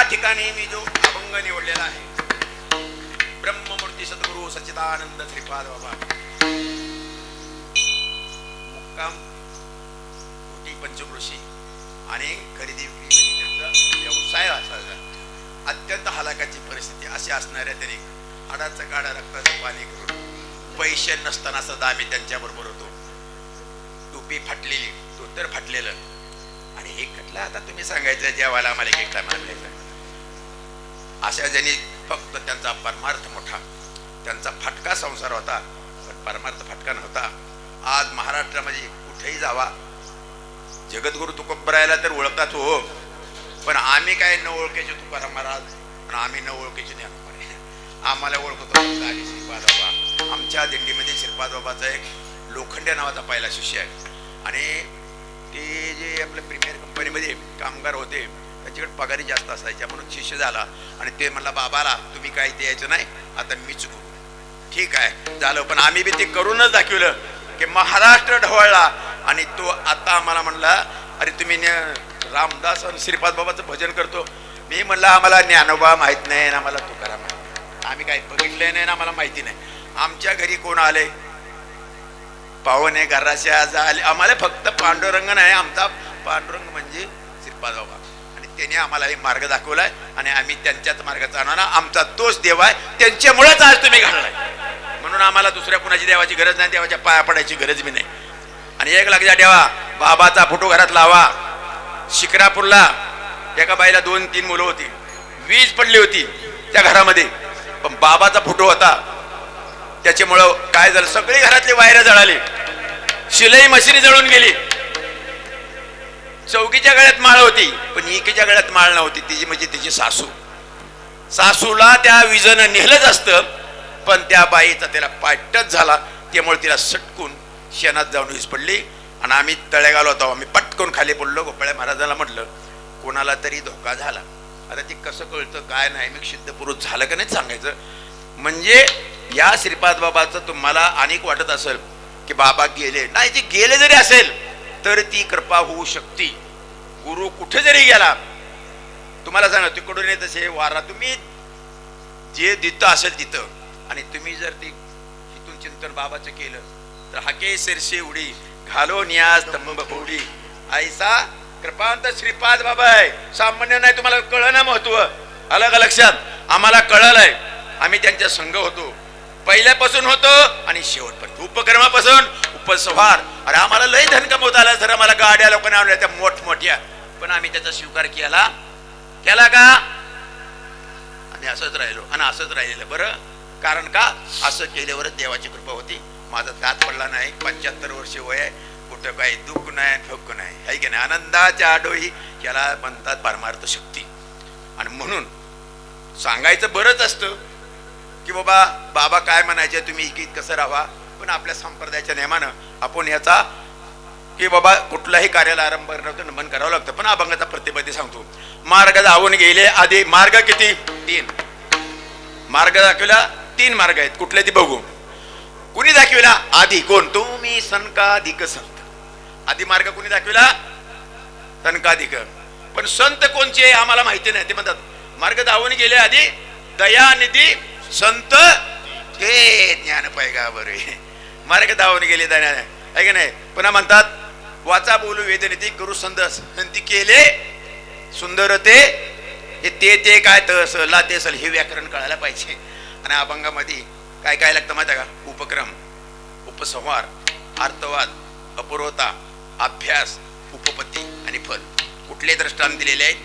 ठिकाणी मी जो अभंग निवडलेला आहे, ब्रह्ममूर्ती सद्गुरु सच्चिदानंद श्रीपाद बाबा, मुक्काम कोटी पंचकृषी आणि खरेदी त्यांचा व्यवसाय असायचा. अत्यंत हलाखाची परिस्थिती अशी असणाऱ्या तरी हाडाचं काढा रक्ताचं पाणी करून पैसे नसताना सदा आम्ही त्यांच्या बरोबर होतो. टोपी फाटलेली, धोतर फाटलेलं, आणि हे कटलं आता तुम्ही सांगायचं जेवायला आम्हाला एक टाइम आणलायचं. अशा ज्यांनी फक्त त्यांचा परमार्थ मोठा, त्यांचा फाटका संसार होता, पण परमार्थ फाटका नव्हता. आज महाराष्ट्रामध्ये कुठेही जावा, जगद्गुरु तुकोबरायला तर ओळखतात हो, पण आम्ही काय न ओळखायचे तुकाराम महाराज, पण आम्ही न ओळखायचे ज्ञानोबा. आम्हाला ओळखतो श्रीपाद बाबा. आमच्या दिंडीमध्ये श्रीपाद बाबाचा एक लोखंडे नावाचा पहिला शिष्य आहे, आणि ते जे आपल्या प्रीमियर कंपनीमध्ये कामगार होते त्याच्याकडे पगारी जास्त असायच्या, म्हणून शिष्य झाला. आणि ते म्हणला बाबाला तुम्ही काय ते यायचं नाही, आता मीच करू. ठीक आहे झालं, पण आम्ही बी ते करूनच दाखवलं की महाराष्ट्र ढवळला. आणि तो आता आम्हाला म्हणला अरे तुम्ही रामदास आणि श्रीपाद बाबाचं भजन करतो. मी म्हणलं आम्हाला ज्ञानोबा माहीत नाही, आम्हाला तुकाराम माहित, आम्ही काही बघितलं नाही ना, आम्हाला माहिती नाही. आमच्या घरी कोण आले, पाहुणे घराच्या झाले, आम्हाला फक्त पांडुरंग नाही, आमचा पांडुरंग म्हणजे श्रीपाद बाबा. आणि त्याने आम्हाला हे मार्ग दाखवलाय, आणि आम्ही त्यांच्याच मार्गात जाणार. आमचा तोच देव आहे, त्यांच्यामुळेच आज तुम्ही घडलाय. म्हणून आम्हाला दुसऱ्या कुणाची देवाची गरज नाही, देवाच्या पाया पडायची गरज बी नाही. आणि एक लक्षात ठेवा, बाबाचा फोटो घरात लावा. शिक्रापूरला एका बाईला 2-3 मुलं होती, वीज पडली होती त्या घरामध्ये, पण बाबाचा फोटो होता. त्याच्यामुळं काय झालं, सगळी घरातली वायरं जळाली, शिलाई मशिनी जळून गेली. चौकीच्या गळ्यात माळ होती, पण एकीच्या गळ्यात माळ नव्हती, तिची म्हणजे तिची सासूला त्या विजनं नेहलंच असतं, पण त्या बाईचा त्याला पायटच झाला. त्यामुळे तिला सटकून शेणात जाऊन वीज पडली. आणि आम्ही तळेगावला होतो, आम्ही पटकन खाली पडलो. गोपाळ्या महाराजांना म्हटलं कोणाला तरी धोका झाला. आता ते कसं कळतं काय नाही, मी सिद्धपुरुष झालं का नाही सांगायचं. म्हणजे या श्रीपाद बाबाचं तुम्हाला अनेक वाटत असेल की बाबा गेले, नाही, ते गेले जरी असेल तर ती कृपा होऊ शकते. गुरु कुठे जरी गेला, तुम्हाला सांगा तिकडून येत असे वारा, तुम्ही जे तिथं असेल तिथं, आणि तुम्ही जर ती इथून चिंतन बाबाचं केलं तर हाके शिरशे उडी घालो न्यास तंब उडी. ऐसा कृपांत श्रीपाद बाबा आहे, सामान्य नाही. तुम्हाला कळलं ना महत्व, अलग लक्षात. आम्हाला कळलंय, आम्ही त्यांच्या संघ होतो, पहिल्यापासून होतो आणि शेवटपर्यंत, उपक्रमापासून उपसंहार. अरे आम्हाला लय धन कमवता आला सर, आम्हाला गाड्या लोकांना आवडल्या त्या मोठमोठ्या, पण आम्ही त्याचा स्वीकार केला का, आणि असंच राहिलो. आणि असंच राहिलेलं बरं, कारण का असं केल्यावरच देवाची कृपा होती. माझा दात पडला नाही, 75 वर्ष वय आहे, कुठं काही दुःख नाही, ठोक नाही, आहे की नाही. आनंदाच्या आडोही याला म्हणतात परमार्थ शक्ती. आणि म्हणून सांगायचं बरंच असतं की बाबा बाबा काय म्हणायचे, तुम्ही इकीत कसं राहा, पण आपल्या संप्रदायाच्या नियमानं आपण याचा की बाबा कुठल्याही कार्याला आरंभ नव्हतं नमन करावं लागतं. पण अभंगाचा प्रतिपदी सांगतो. मार्ग धावून गेले आधी, मार्ग किती? 3 मार्ग दाखवला. 3 मार्ग आहेत, कुठले ते बघू. कुणी दाखविला? आधी. कोण? तुम्ही सनकाधिक संत. आधी मार्ग कुणी दाखविला? सनकाधिक. पण संत कोणचे आम्हाला माहिती नाही. ते म्हणतात मार्ग धावून गेले आधी, दयानिधी संत ते ज्ञान पैगावर. मार्ग धावून गेले दया, आहे की नाही. पुन्हा म्हणतात वाचा बोलू वेदनिधी करू संत संती केले सुंदर ते ते काय तसला ते सल, हे व्याकरण कळायला पाहिजे. आणि अभंगामध्ये काय काय लागतं माहिती आहे का? उपक्रम, उपसंहार, अर्थवाद, अपूर्वता, अभ्यास, उपपत्ती आणि फल. कुठले दृष्टांत दिलेले आहेत,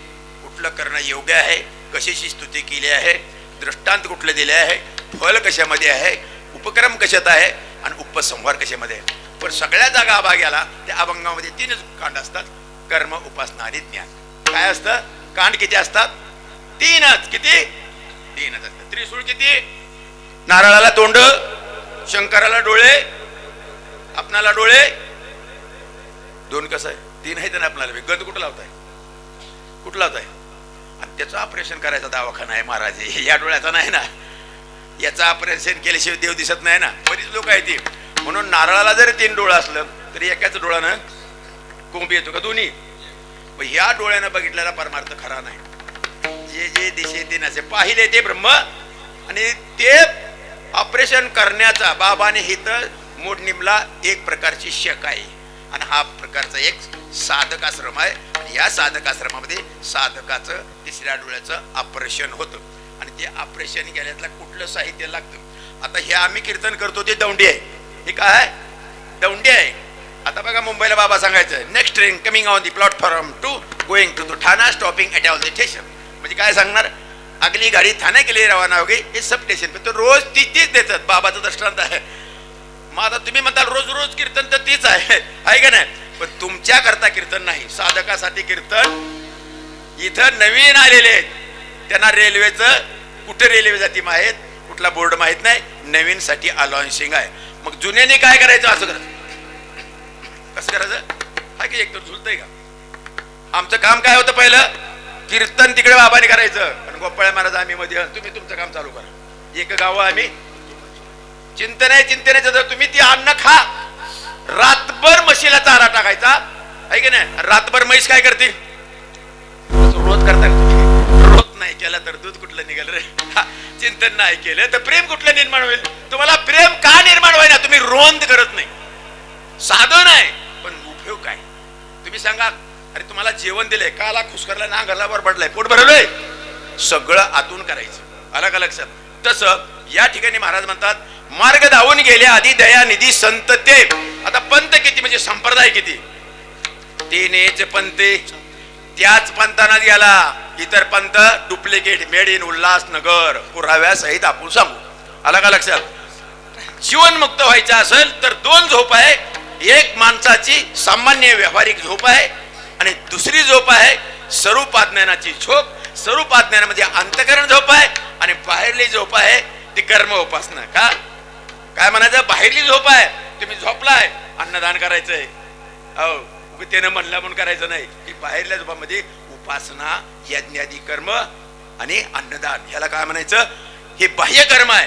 कुठलं करणं योग्य आहे, कशाची स्तुती केली आहे, दृष्टांत कुठले दिले आहे, फल कशामध्ये आहे, उपक्रम कशात आहे, आणि उपसंहार कशामध्ये आहे. पण सगळ्या जागा अभाग्याला त्या अभंगामध्ये 3च कांड असतात, कर्म, उपासना आणि ज्ञान. काय असतं? कांड किती असतात? 3च. किती? 3च असतात. त्रिशूळ किती? नारळाला तोंड, शंकराला डोळे, आपणाला डोळे 2. कसं आहे? 3 आहे ना आपल्याला. गंध कुठं लावताय? कुठं लावताय? आणि त्याचं ऑपरेशन करायचा दवाखाना आहे महाराज. या डोळ्याचा नाही ना, याचं ऑपरेशन केल्याशिवाय देव दिसत नाही ना. बरीच लोक आहेत ती. म्हणून नारळाला जरी 3 डोळं असलं तरी एकाच डोळ्यानं कोंबी येतो का? दोन्ही. ह्या डोळ्यानं बघितलेला परमार्थ खरा नाही. जे ते नसे पाहिले ते ब्रह्म. आणि ते ऑपरेशन करण्याचा बाबाने हिथं मोडणीमला एक प्रकारची शक आहे आणि हा प्रकारचा एक साधक आश्रम आहे. आणि या साधक आश्रमामध्ये साधकाचं तिसऱ्या डोळ्याचं ऑपरेशन होतं आणि ते ऑपरेशन केल्यातलं कुठलं साहित्य लागतं. आता हे आम्ही कीर्तन करतो ते दौंडी आहे. हे काय आहे? दौंडी आहे. आता बघा मुंबईला बाबा सांगायचं next train coming on the platform to going to Thane stopping at all the station. म्हणजे काय सांगणार? अगली गाडी ठाणे के लिए रवाना होगी हे सब स्टेशन पे. तो रोज तीच देतात. बाबाचं दृष्टांत आहे. मग आता तुम्ही म्हणताल रोज रोज कीर्तन तर तीच आहे का नाही? पण तुमच्या करता कीर्तन नाही, साधकासाठी कीर्तन. इथं नवीन आलेले आहेत त्यांना रेल्वेचं कुठे रेल्वे जाती माहीत, कुठला बोर्ड माहित नाही, नवीन साठी अलाउन्सिंग आहे. मग जुन्याने काय करायचं? असं करायचं. कसं करायचं? हा की एक तर झुलतंय का? आमचं काम काय होतं? पहिलं कीर्तन तिकडे बाबाने करायचं आणि गोपाळ महाराज आम्ही मध्ये, तुम्ही तुमचं काम चालू करा. एक गाव आम्ही चिंतन आहे. चिंतनाचं तुम्ही ती अन्न खा. रातभर म्हशीला चारा टाकायचा आहे की नाही? रातभर म्हैस काय करते? रोज करता. रोज नाही केला तर दूध कुठलं निघाल रे? चिंतन नाही केलं तर प्रेम कुठलं निर्माण होईल? तुम्हाला प्रेम का निर्माण होईल? तुम्ही रोंद करत नाही. साधन आहे पण उपयोग काय? तुम्ही सांगा. अरे तुम्हाला जेवण दिलंय, काला खुसकरला नांगरला वर पडलाय, पोट भरलंय, सगळं आतून करायचं. आलं का लक्षात? तसं या ठिकाणी महाराज म्हणतात मार्ग धावून गेले आधी दयानिधी संत ते. आता पंथ किती म्हणजे संप्रदाय किती? तेनेच पंथे. त्याच पंथाना गेला. इतर पंथ डुप्लिकेट मेड इन उल्हासनगर पुराव्या सहित आपण सांगू. आला का लक्षात? जीवनमुक्त व्हायचं असेल तर दोन झोप आहे. एक माणसाची सामान्य व्यावहारिक झोप आहे आणि दुसरी झोप आहे स्वरूपाज्ञानाची झोप. स्वरूपाज्ञानामध्ये अंतकरण झोप आहे आणि बाहेरली झोप आहे ती कर्म उपासना. का काय म्हणायचं? बाहेरली झोप आहे तुम्ही झोपलाय, अन्नदान करायचंय, अहो त्यानं म्हणलं म्हणून करायचं नाही. की बाहेरल्या झोपामध्ये उपासना, यज्ञादी कर्म आणि अन्नदान, ह्याला काय म्हणायचं? हे बाह्य कर्म आहे,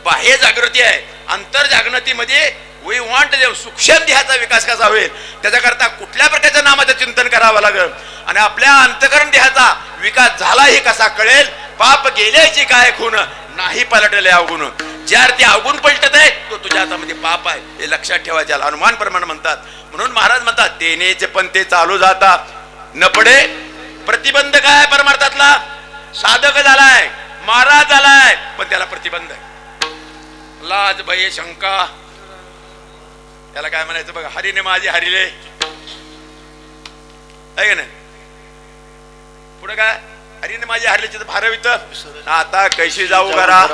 बाह्य जागृती आहे. अंतर जागृतीमध्ये वी वॉन्ट सूक्ष्म देहाचा विकास कसा होईल त्याच्याकरता कुठल्या प्रकारच्या नामाचं चिंतन करावं लागेल आणि आपल्या अंतकरण देहाचा विकास झाला हे कसा कळेल? पाप गेल्याची काय खून नाही पलटले अवगुण. ज्या अर्थी अवगुण पलटत आहे तो तुझ्या हातामध्ये पाप आहे हे लक्षात ठेवायचे. हनुमान प्रमाण म्हणतात. म्हणून महाराज म्हणतात तेनेचे पण ते चालू जातात न पडे. प्रतिबंध काय परमार्थातला? साधक झालाय, महाराज झालाय, पण त्याला प्रतिबंध आहे. लाज भय शंका, त्याला काय म्हणायचं बघा? हरीने माझे हरिले आहे का नाही? पुढे काय? हरीने माझे हरल्याचे तर भारवित आता कैशी जाऊ करा.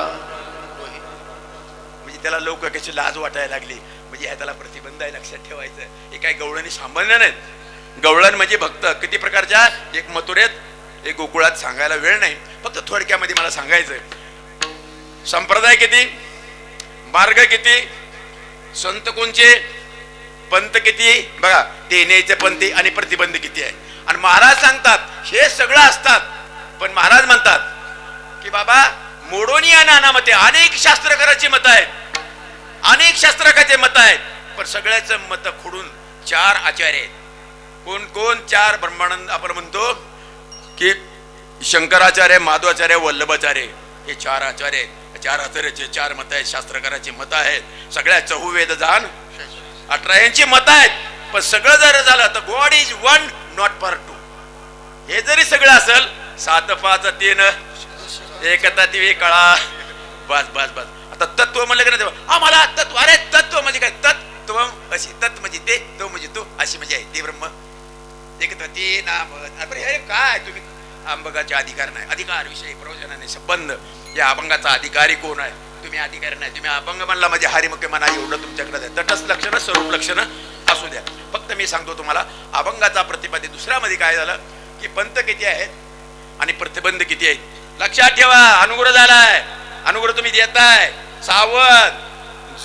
म्हणजे त्याला लोक कशी लाज वाटायला लागली म्हणजे त्याला प्रतिबंध आहे. लक्षात ठेवायचं. हे काय गवळणी सांभाळलं नाही. गवळण म्हणजे भक्त किती प्रकारच्या? एक मथुरेत एक गोकुळात सांगायला वेळ नाही. फक्त थोडक्यामध्ये मला सांगायचंय संप्रदाय किती, मार्ग किती, संत कोणचे, पंथ किती बघा. तेनेचे पंथी आणि प्रतिबंध किती आहे. आणि महाराज सांगतात हे सगळं असतात पण महाराज म्हणतात की बाबा मोडोनी या नानामते अनेक शास्त्रकाराची मत आहेत, अनेक शास्त्रकाराचे मत आहेत, पण सगळ्याचं मत खोडून चार आचार्य आहेत. कोण कोण? चार ब्रह्मानंद आपण म्हणतो की शंकराचार्य, माधवाचार्य, वल्लभाचार्य हे चार आचार्य आहेत. चार आचार्याचे चार मत आहेत, शास्त्रकाराची मत आहेत. सगळ्या चहुवेद जाण 18 यांची मत आहेत. पण सगळं जर झालं तर god is one not for two. हे जरी सगळं असेल 7 5 3 एकता दिवे कळा. बस बस बस. आता तत्व म्हणलं की नाही आम्हाला तत्व. अरे तत्व म्हणजे काय? तत्व अशी तत्व म्हणजे ते, तो म्हणजे तो, अशी म्हणजे आहे ते ब्रह्म एक ते नाम. अरे हे काय? तुम्ही अभंगाचे अधिकार नाही. अधिकार विषयी प्रवचनाने संबंध. या अभंगाचा अधिकारी कोण आहे? तुम्ही अधिकारी नाही. तुम्ही अभंग म्हणला म्हणजे हरिमुख्य म्हणा एवढं तुमच्याकडे आहे. तटस्थ लक्षण स्वरूप लक्षण असू द्या. फक्त मी सांगतो तुम्हाला अभंगाचा प्रतिपादित. दुसऱ्या मध्ये काय झालं की पंथ किती आहेत आणि प्रतिबंध किती आहेत. लक्षात ठेवा. अनुग्रह झालाय, अनुग्रह तुम्ही देताय. सावध.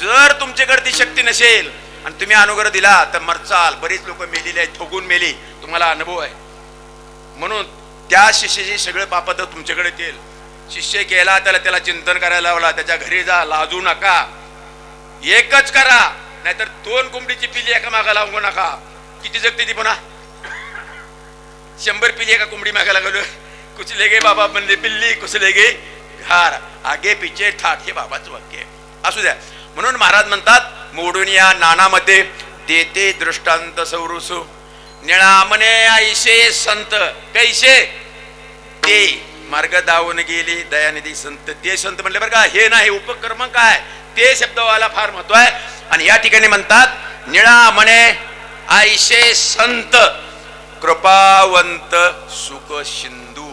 जर तुमच्याकडे ती शक्ती नसेल आणि तुम्ही अनुग्रह दिला तर मरचाल. बरीच लोक मेलेली आहेत, ठोकून मेली. तुम्हाला अनुभव आहे. म्हणून त्या शिष्याची सगळे पाप तर तुमच्याकडे येतील. शिष्य केला त्याला चिंतन करायला लावला, त्याच्या घरी जा, लाजू नका. एकच करा, नाहीतर 2 कोंबडीची पिली एका मागा लावू नका. किती जगते ती पुन्हा? 100 पिली एका कोंबडी मागायला लागलो. कुचलेगे बाबा म्हणले बिल्ली कुचलेगे घार, आगे पिचे ठाठ, हे बाबाच वाक्य आहे. असू द्या. म्हणून महाराज म्हणतात मोडून या नानामध्ये देते दृष्टांत सौरुसू, निळामने आईशे संत कैसे, ते मार्ग दावून गेले दयानिधी संत. ते संत म्हणले बरं का, हे नाही उपक्रम काय, ते शब्दवाला फार महत्व आहे. आणि या ठिकाणी म्हणतात निळामने आईशे संत कृपावंत सुख सिंधू.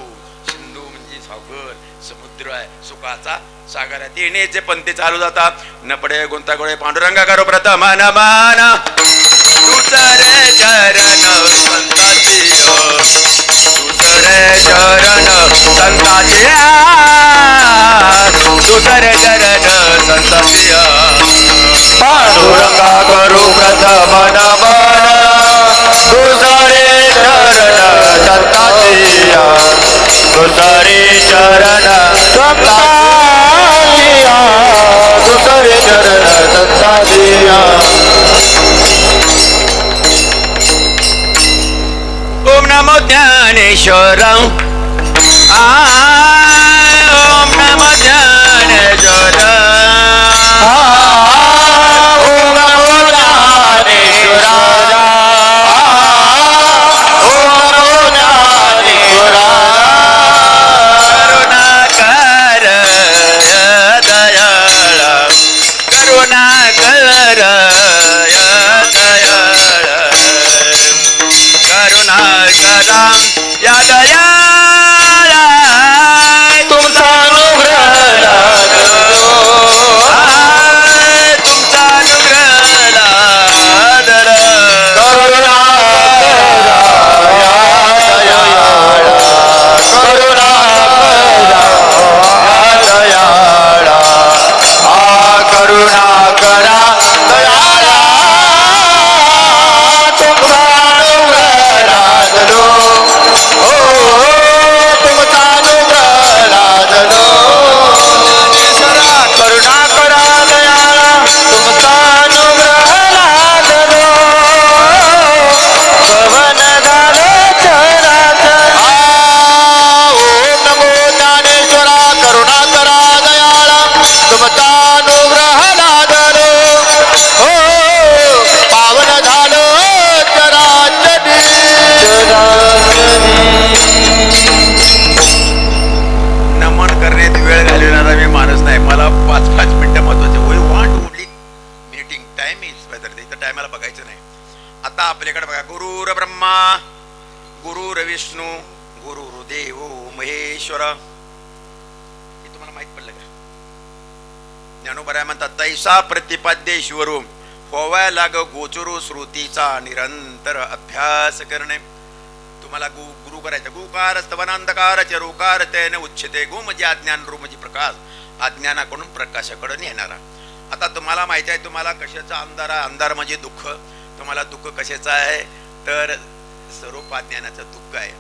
सिंधू म्हणजे सागर, समुद्र आहे, सुखाचा सागर आहे. येण्याचे पंथे चालू जातात. न पडे गुंतागुळे पांडुरंगा करो प्रथम नमन, तुझ रे चरण संताची, तुझ रे चरण संताची, तुझ रे चरण संताची. पांडुरंगा करू प्रथम नमन, तुझरे चरण संताचिया, तुझरे चरण संताचिया, तुझरे चरण संताचिया. ओम नमो ज्ञानेश्वर, ओम नमो ज्ञानेश्वर, ओम नमो ज्ञानेश्वरा, ओम नमो ज्ञानेश्वरा. करुणाकर दयाळा, करुणाकर दयाळा, करुणाकरा या दयाळा, तुमचा अनुग्रह लादलो, तुमचा अनुग्रह लादला. करुणा करा या दयाळा, करुणा करा या दयाळा. करुणा करा दयाळा, तुमचा अनुग्रह लादलो, तुमचा अनुग्रह लादलो. करुणा करा दयाळा, तुमचा अनुग्रह लादलो, भवन झालो चराचर. ओम नमो ज्ञानेश्वरा, करुणा करा दयाळा, तुमचा अनुग्रह लादलो, पावन झालो चराचरी. नमन करण्यात वेळ घालवणारा मी माणूस नाही. मला 5-5 मिनिटं महत्वाचे. We want only meeting time is better. इथं टायमाला बघायचं नाही. आता आपल्याकडे बघा, गुरुर ब्रह्मा, गुरुर विष्णू, गुरुर्देव महेश्वर. हे तुम्हाला माहित पडलं का? ज्ञानोबराय म्हणतात तैसा प्रतिपाद्येश्वर होवाय लाग गोचरो श्रुतीचा निरंतर अभ्यास करणे. तुम्हाला गुरु करायचा. गुकार स्तवनांधकार चरुकार तेन उच्चते. गु म्हणजे अज्ञान, रू म्हणजे प्रकाश, अज्ञानाकडून प्रकाशाकडे नेणारा. आता तुम्हाला माहिती आहे तुम्हाला कशाचा अंधार आहे. अंधार म्हणजे दुःख. तुम्हाला दुःख कशाचं आहे तर स्वरूप अज्ञानाचं दुःख आहे.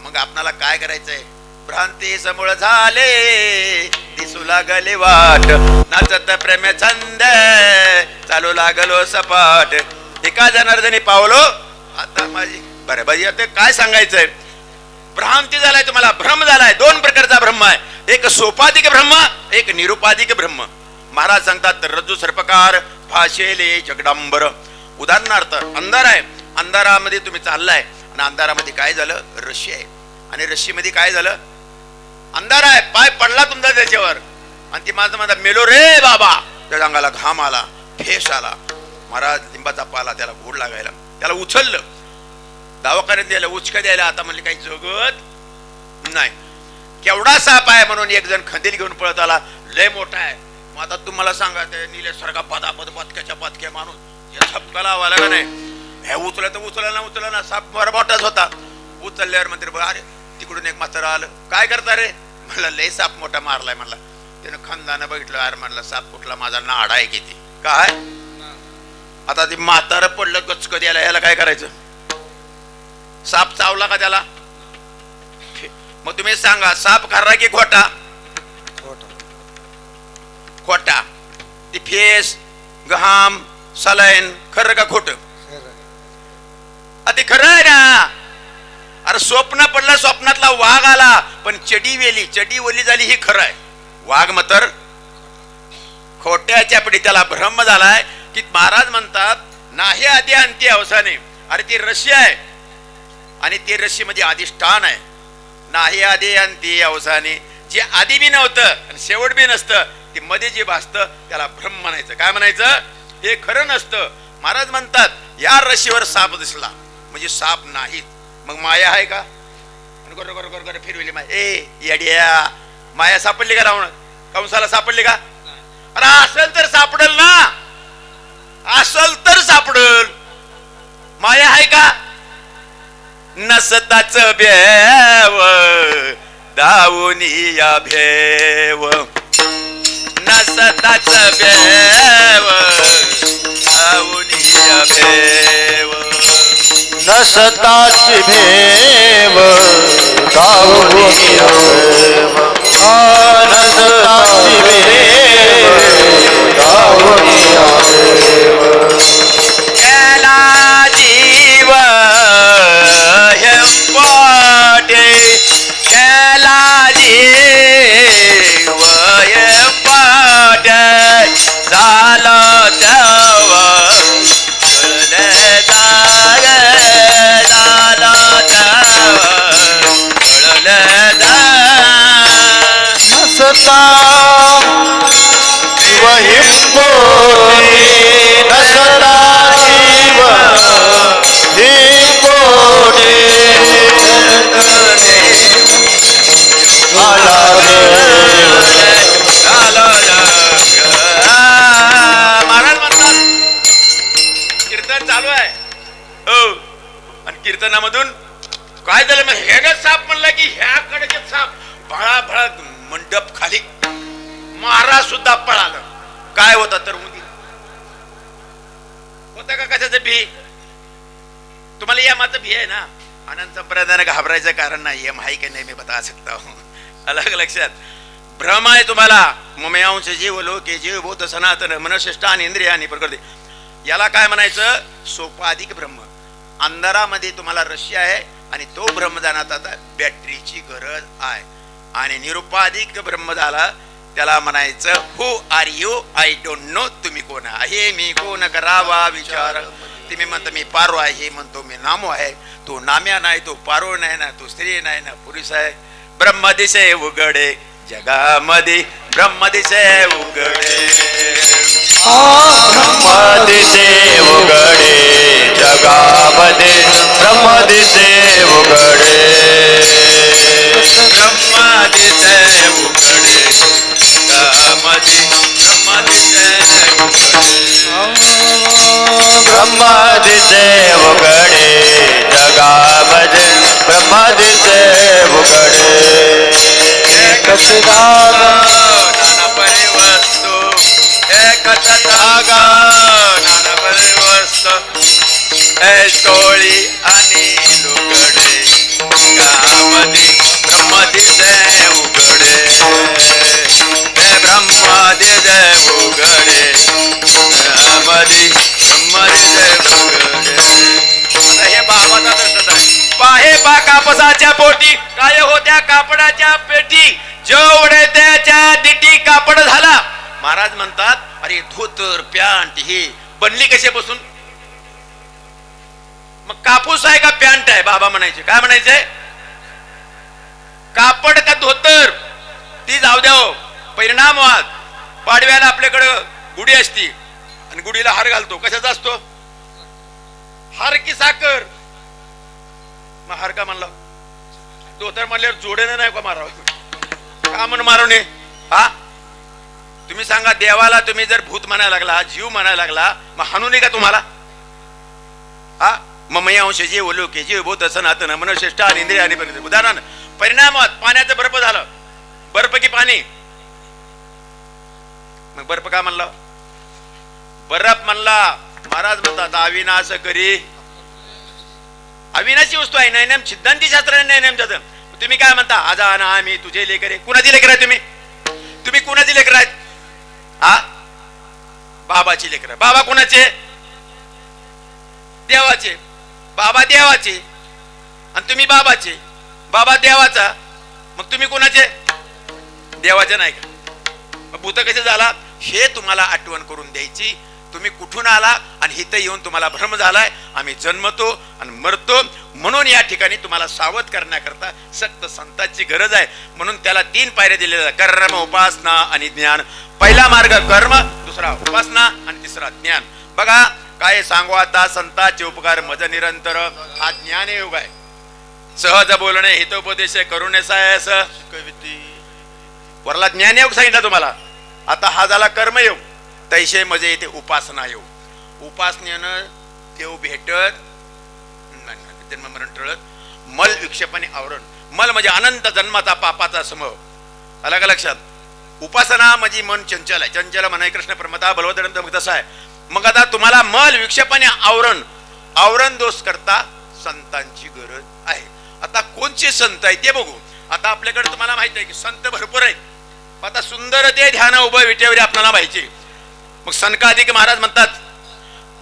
मग आपणाला काय करायचंय? भ्रांती समूळ झाले दिसू लागले वाट, नाचत प्रेम छंद चालू लागलो सपाट. एका जनार्दनी पावलो आता माझी. बरं बाई आता काय सांगायचंय? भ्रांती झालाय तुम्हाला, भ्रम झालाय. 2 प्रकारचा ब्रह्म आहे. एक सोपाधिक ब्रह्म, एक निरुपाधिक ब्रह्म. महाराज सांगतात रज्जू सर्पकार भाषेले जगडांबर. उदाहरणार्थ अंधार आहे, अंधारामध्ये तुम्ही चाललाय आणि अंधारामध्ये काय झालं? रशी आहे. आणि रशीमध्ये काय झालं? अंधार आहे, पाय पडला तुमचा त्याच्यावर आणि ती माझं माझा मेलो रे बाबा. त्या अंगाला घाम आला, फेस आला. महाराज लिंबाचा पाला त्याला गोड लागायला, त्याला उचललं, दवाखान्यात द्यायला, उचका द्यायला. आता म्हणले काही जगत नाही. केवढा साप आहे म्हणून एक जण खंदील घेऊन पळत आला, लय मोठा आहे. मग आता तुम्हाला सांगा ते निलेसारखा पदापद पदक्याच्या पदक्या माणूस या सापकाला आवाला का नाही? हे उचला तर उचला ना, साप बरा मोठाच होता. उचलल्यावर मंत्री बघा, अरे तिकडून एक म्हातारा आलं, काय करता रे? म्हणलं लय साप मोठा मारलाय. म्हणला त्यानं खंदानं बघितलं, अरे म्हणला साप कुठला? माझा नाडा आहे किती काय. आता ते म्हातारं पडलं गचक द्यायला, याला काय करायचं? साप चावला का त्याला? मग तुम्ही सांगा साप खरा की खोटा? खोटा. ती फेस घाम सलाईन खरं का खोट? ते खरं आहे ना. अरे स्वप्न पडलं, स्वप्नातला वाघ आला, पण चडी ओली झाली ही खरं आहे. वाघ मतर खोट्याच्या पिढी त्याला भ्रम झालाय की महाराज म्हणतात नाही आधी अंती अवसाने. अरे ती रशी आहे आणि ती रशी म्हणजे अधिष्ठान आहे. नाही आधी अंती अवसाने, जे आधी बी नव्हतं आणि शेवट बी नसतं, ते मध्ये जे भासतं त्याला भ्रम म्हणायचं. काय म्हणायचं? हे खरं नसतं. महाराज म्हणतात या रशीवर साप दिसला म्हणजे साप नाहीत. मग माया आहे का? फिरवली माया. ए येड्या, माया सापडली का? रावण कंसाला सापडली का? अरे असेल तर सापडल ना, असल तर सापडल. माया आहे का? नसताच भेव दावून या भेव, नसताच भेव दावून या भेव, नसताची भेव दावून या भेव, नसताची भेव दावून या भेव. त्याला जीव हेंपाटे, त्याला जीव हेंपाटे, झालं तेव्हा कळलं दाग, झालं तेव्हा कळलं दाग. नसता जीव हिंपोटे, नसता जीव हिंपोटे, महाराज म्हणतात कीर्तन चालू आहे हो, आणि कीर्तनामधून काय झालं? मग हे साप म्हणलं की ह्याकडे साप भळा भळा मंडप खाली. महाराज सुद्धा पळालं. काय होता तर उंदीर होता का? कशाचं भी? तुम्हाला या मात्र भी आहे ना. आनंद संप्रदायाने घाबरायचं कारण नाही. यम आहे की नाही मी बता सकता हूं. अलग लक्षात भ्रम आहे तुम्हाला. ममयांश जीव लोके जीव भूत सनातन मनश्रेष्ठ आणि इंद्रिय आणि प्रकृती. याला काय म्हणायचं? सोपाधिक ब्रह्म. अंधारामध्ये तुम्हाला रशी आहे आणि तो ब्रह्म जाणत आता बॅटरीची गरज आहे. आणि निरुपाधिक ब्रह्म झाला त्याला म्हणायचं who are you, I don't know. तुम्ही कोण आहे, मी कोण करावा विचार. तुम्ही म्हणता मी पारो आहे, हे म्हणतो मी नामो आहे. तो नाम्या नाही, तो पारो नाही ना, तो स्त्री नाही ना, पुरुष आहे. ब्रह्म दिसे उघडे जगामध्ये, ब्रह्म दिसे उघडे, ब्रह्म दिसे उघडे जगामध्ये, ब्रह्म दिसे उघडे, ब्रह्म दिसे उघडे जगामध्ये, ब्रह्म दिसे उघडे, ब्रह्म दिसे उघडे जगामध्ये, ब्रह्म दिसे उघडे. एकच धागा नाना परे वस्तू, एकच धागा नाना परे वस्तू, टोळी आणि लुगडे जगामध्ये, ब्रह्म दिसे उघडे, ब्रह्म दिसे उघडे जगामध्ये, ब्रह्म दिसे उघडे. हे बाबाचा दर्शन आहे. पाहे बा कापसाच्या पोटी काय होत्या कापडाच्या पेटी, जेवढे त्याच्या दिटी कापड झाला. महाराज म्हणतात अरे धोतर पॅन्ट ही बनली कशापासून? मग कापूस आहे का पॅन्ट आहे? बाबा म्हणायचे. काय म्हणायचे? कापड का धोतर? ती जाऊ द्या हो. परिणामवाद. पाडव्याला आपल्याकडं गुढी असती आणि गुढीला हार घालतो. कशाचा असतो? हार की साखर? मग हार का म्हणला? धोतर म्हणल्यावर जोडेने नाही का मारावं? का म्हणून मारू नये? हा तुम्ही सांगा. देवाला तुम्ही जर भूत म्हणायला लागला, जीव म्हणायला लागला, मग हाणू नये का तुम्हाला? हा ममयांश जीव लोके जीव भूत सनातन मनश्रेष्ठ आणि इंद्रिय आणि प्रकृती. उदाहरण परिणामात पाण्याचं बर्फ झालं. बर्फ की पाणी? मग बर्फ का म्हणला? बर्फ म्हणला. महाराज म्हणतात अविनाश करी. अविनाशी वस्तू आहे. नैनम सिद्धांती शास्त्राने नैनम जात. तुम्ही काय म्हणता? आजा ना आम्ही तुझे लेकर आहे. कुणाची लेकर आहे तुम्ही? तुम्ही कुणाची लेकर आहेत? हा बाबाची लेकर. बाबा कुणाचे? देवाचे. बाबा देवाचे. आणि तुम्ही बाबाचे, बाबा देवाचा, मग तुम्ही कोणाचे? देवाचे नाही का? मग भूत कसे झाला हे तुम्हाला आठवण करून द्यायची. तुम्ही कुठून आला आणि इथं येऊन तुम्हाला भ्रम झालाय. आम्ही जन्मतो आणि मरतो, म्हणून या ठिकाणी तुम्हाला सावध करण्याकरता सक्त संतांची गरज आहे. म्हणून त्याला 3 पायऱ्या दिलेल्या: कर्म, उपासना आणि ज्ञान. पहिला मार्ग कर्म, दुसरा उपासना आणि तिसरा ज्ञान. बघा काय सांगू आता, संतांचे उपकार मज निरंतर. हा ज्ञान योग आहे. सहज बोलणे, हितोपदेश करुणे सायस. वरला ज्ञानयोग सांगितलं तुम्हाला. आता हा झाला कर्मयोग. तैसे मजे येते उपासना योग. उपासनेनं देव भेटत, जन्म मरण टळत, मल विक्षेपाने आवरण. मल म्हणजे अनंत जन्माचा पापाचा समूह. आला का लक्षात? उपासना म्हणजे मन चंचल आहे. चंचल म्हणाय कृष्ण प्रमता बलवदनंत, मग तसं आहे. मग आता तुम्हाला मल विक्षेपाने आवरण, आवरण दोष करता संतांची गरज आहे. आता कोणचे संत आहे ते बघू. आता आपल्याकडे तुम्हाला माहिती आहे की संत भरपूर आहेत. आता सुंदर ते ध्यान उभं विटेवर आपल्याला माहिती. मग सनकादिक महाराज म्हणतात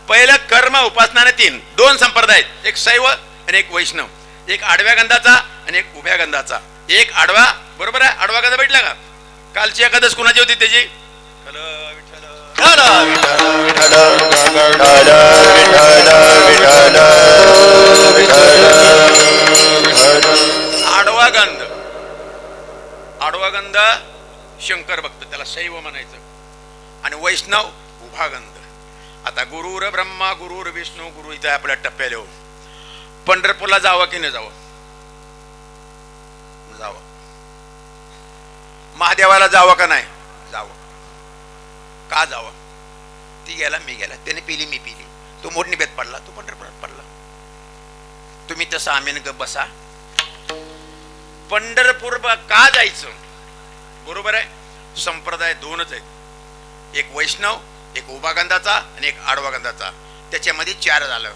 पहिलं कर्म उपासना 2 संप्रदाय आहेत. एक शैव आणि एक वैष्णव. एक आडव्या गंधाचा आणि एक उभ्या गंधाचा. एक आडवा, बरोबर आहे? आडवा गंधा भेटला का? कालची एकादश कुणाची होती त्याची? आडवा गंध, आडवा गंध शंकर भक्त, त्याला शैव म्हणायचं. आणि वैष्णव उभा गंध. आता गुरुर ब्रह्मा गुरुर विष्णू गुरु इथे आपल्या टप्प्याला. पंढरपूरला जावं की नाही जावं? जावं. महादेवाला जावं का नाही? जावं. का जावं? ती गेला मी गेला, त्याने पिली मी पिली, तो मोडनिबेत पडला, तो पंढरपुरात पडला. तुम्ही तसं आम्ही ग बसा. पंढरपूर का जायचं? बरोबर आहे. संप्रदाय 2च आहेत. एक वैष्णव, एक उभा गंधाचा आणि एक आडवा गंधाचा. त्याच्यामध्ये 4 झालं.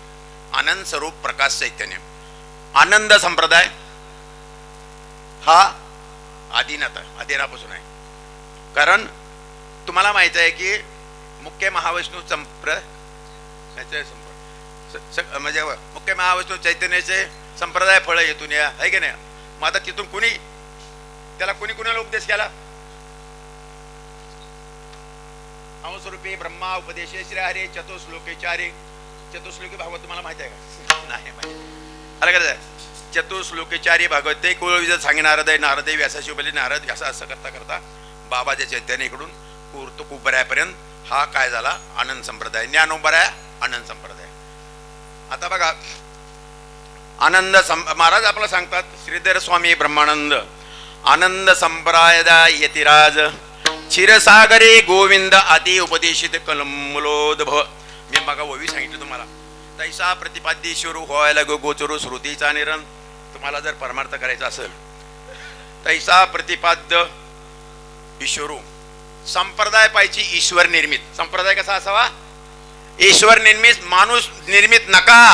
आनंद स्वरूप प्रकाश चैतन्य. आनंद संप्रदाय हा आदिनापासून आहे. कारण तुम्हाला माहित आहे की मुख्य महाविष्णू म्हणजे मुख्य महाविष्णू चैतन्याचे संप्रदाय फळ येथून या आहे की नाही. मग आता तिथून त्याला कुणाला उपदेश केला? स्वरूपी ब्रह्मा उपदेशे श्री हरे चतुश्लोकेचारे. चतुश्लोकी भागवत तुम्हाला माहिती आहे का? नाही माहिती. आलं का? चतुश्लोकेचारी भागवत ते कुळविज सांगे नारद. नारद व्यासाशी बोलले. नारद व्यासा असं करता करता बाबाच्या चैतन्य इकडून कुर्त कुबऱ्यापर्यंत हा काय झाला? आनंद संप्रदाय. ज्ञानोबराय आनंद संप्रदाय. आता बघा आनंद महाराज आपल्याला सांगतात, श्रीधर स्वामी ब्रह्मानंद आनंद संप्रदाय यतिराज क्षीरसागरे गोविंद आदी उपदेशित कलमलोदभ. मी बघा ओवी सांगितलं तुम्हाला. तैसा प्रतिपाद्येश्वर व्हायला गोचरो श्रुतीचा निरन. तुम्हाला जर परमार्थ करायचा असेल तैसा प्रतिपाद्य ईश्वरू. संप्रदाय पाहिजे ईश्वर निर्मित. संप्रदाय कसा असावा? ईश्वर निर्मित, माणूस निर्मित नका.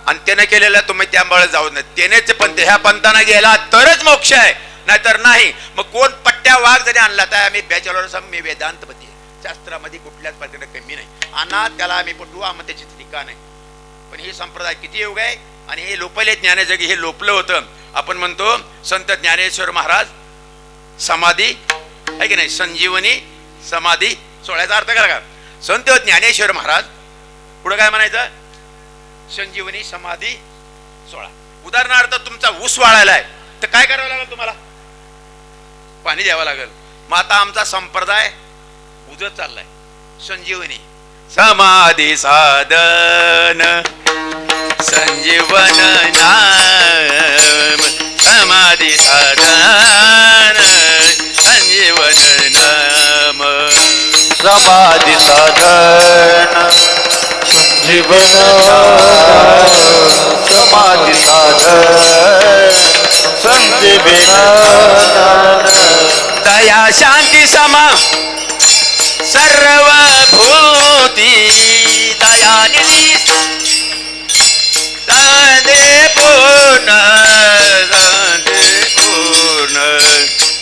आणि त्याने केलेला तुम्ही त्यामुळे जाऊ नये. त्यानेच पंथ, ह्या पंथाने गेला तरच मोक्ष आहे, नाहीतर नाही. मग कोण पट्ट्या वाघ जरी आणला तर आम्ही बॅचलर, मी वेदांतपती आहे. शास्त्रामध्ये कुठल्याच प्रकारे कमी नाही. आणा त्याला आम्ही पटवू, आम्ही त्याची टीका नाही. पण हे संप्रदाय किती योग आहे. आणि हे लोपले ज्ञानजगी हे लोपलं होतं. आपण म्हणतो संत ज्ञानेश्वर महाराज समाधी आहे की नाही, संजीवनी समाधी सोहळ्याचा अर्थ करा का? संत ज्ञानेश्वर महाराज पुढे काय म्हणायचं? संजीवनी समाधी सोहळा. उदाहरणार्थ तुमचा ऊस वाळायला आहे तर काय करावं लागेल? तुम्हाला पाणी द्यावं लागेल. मग आता आमचा संप्रदाय उजत चाललाय. संजीवनी समाधी साधन संजीवन नाम. समाधी साधन संजीवन नाम. समाधी साधन जीवन. समाधी साधन संजीवन. दया शांती समा सर्वभूती. दयानिधी साधे पूर्ण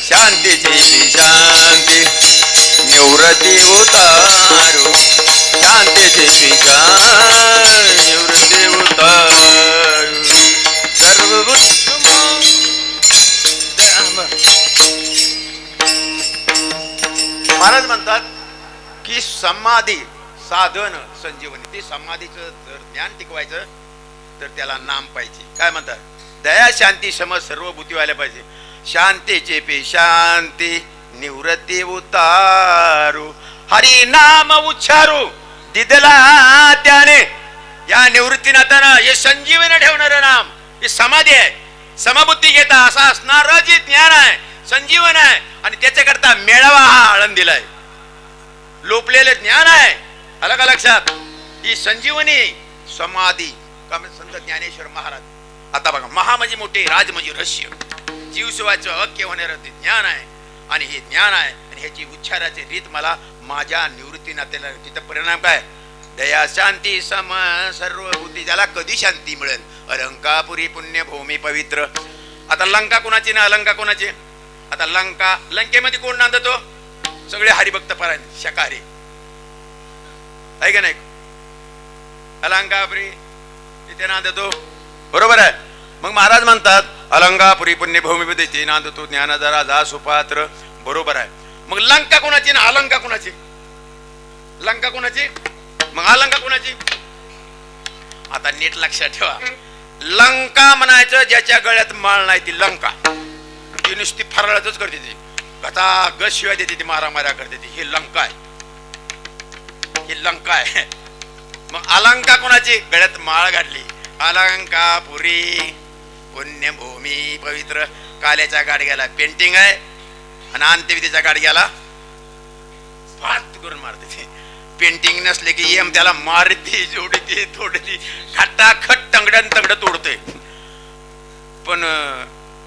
शांतीची शांती निवृत्ती उतारू. शांतीची निवृत्ती उतारू. सर्व महाराज म्हणतात की समाधी साधन संजीवनी, ते समाधीचं जर ज्ञान टिकवायचं तर त्याला नाम पाहिजे. काय म्हणतात? दया शांती सम सर्व भूती व्हायला पाहिजे. शांतीचे पे शांती निवृत्ती उतारू, हरी नाम उच्चारू दिदला त्याने. या निवृत्तीनाथानं हे संजीवनी ठेवणारं नाम हे समाधी आहे. समबुद्धी घेता असा असणारं जे ज्ञान आहे संजीवन आहे, आणि त्याच्याकरता मेळावा हा आळंदीला आहे. लोपलेले ज्ञान आहे. आलं का लक्षात? ही संजीवनी समाधी. संत ज्ञानेश्वर महाराज. आता बघा, महा म्हणजे मोठे, राज म्हणजे रहस्य, जीवशिवाचं अक्य होणारं ते ज्ञान आहे. आणि हे ज्ञान आहे आणि ह्याची उच्चाराची रीत मला माझ्या निवृत्ती नात्याला. तिथं परिणाम काय? दया शांती सम सर्व भूती. ज्याला कधी शांती मिळेल? अलंकापुरी पुण्य भूमी पवित्र. आता लंका कोणाची ना अलंका कोणाची? आता लंकेमध्ये कोण नांदतो? सगळे हरिभक्त परायण शाकाहारी आहे का नाही? अलंकापुरी तिथे नांदतो, बरोबर आहे. मग महाराज म्हणतात अलंकापुरी पुण्यभूमी ते नांदतो ज्ञानाचा राजा सुपात्र, बरोबर आहे. मग लंका कोणाची ना अलंका कोणाची? लंका कोणाची? मग अलंका कोणाची? आता नीट लक्षात ठेवा. लंका म्हणायचं ज्याच्या गळ्यात माळ नाही ती लंका. ती नुसती फराळच करते, ती गता गस शिवाय देते, ती मारा करते, ती ही लंका आहे. ही लंका आहे. मग अलंका कोणाची? गळ्यात माळ घातली. अलंकापुरी पुण्यभूमी पवित्र. काल्याच्या गाडग्याला पेंटिंग आहे आणि अंत्यविधीच्या गाडग्याला फाट करून मारते. ती पेंटिंग नसले की एम त्याला मारते, जोडते, तोडते, खटाखट तंगडन तंगड तोडते. पण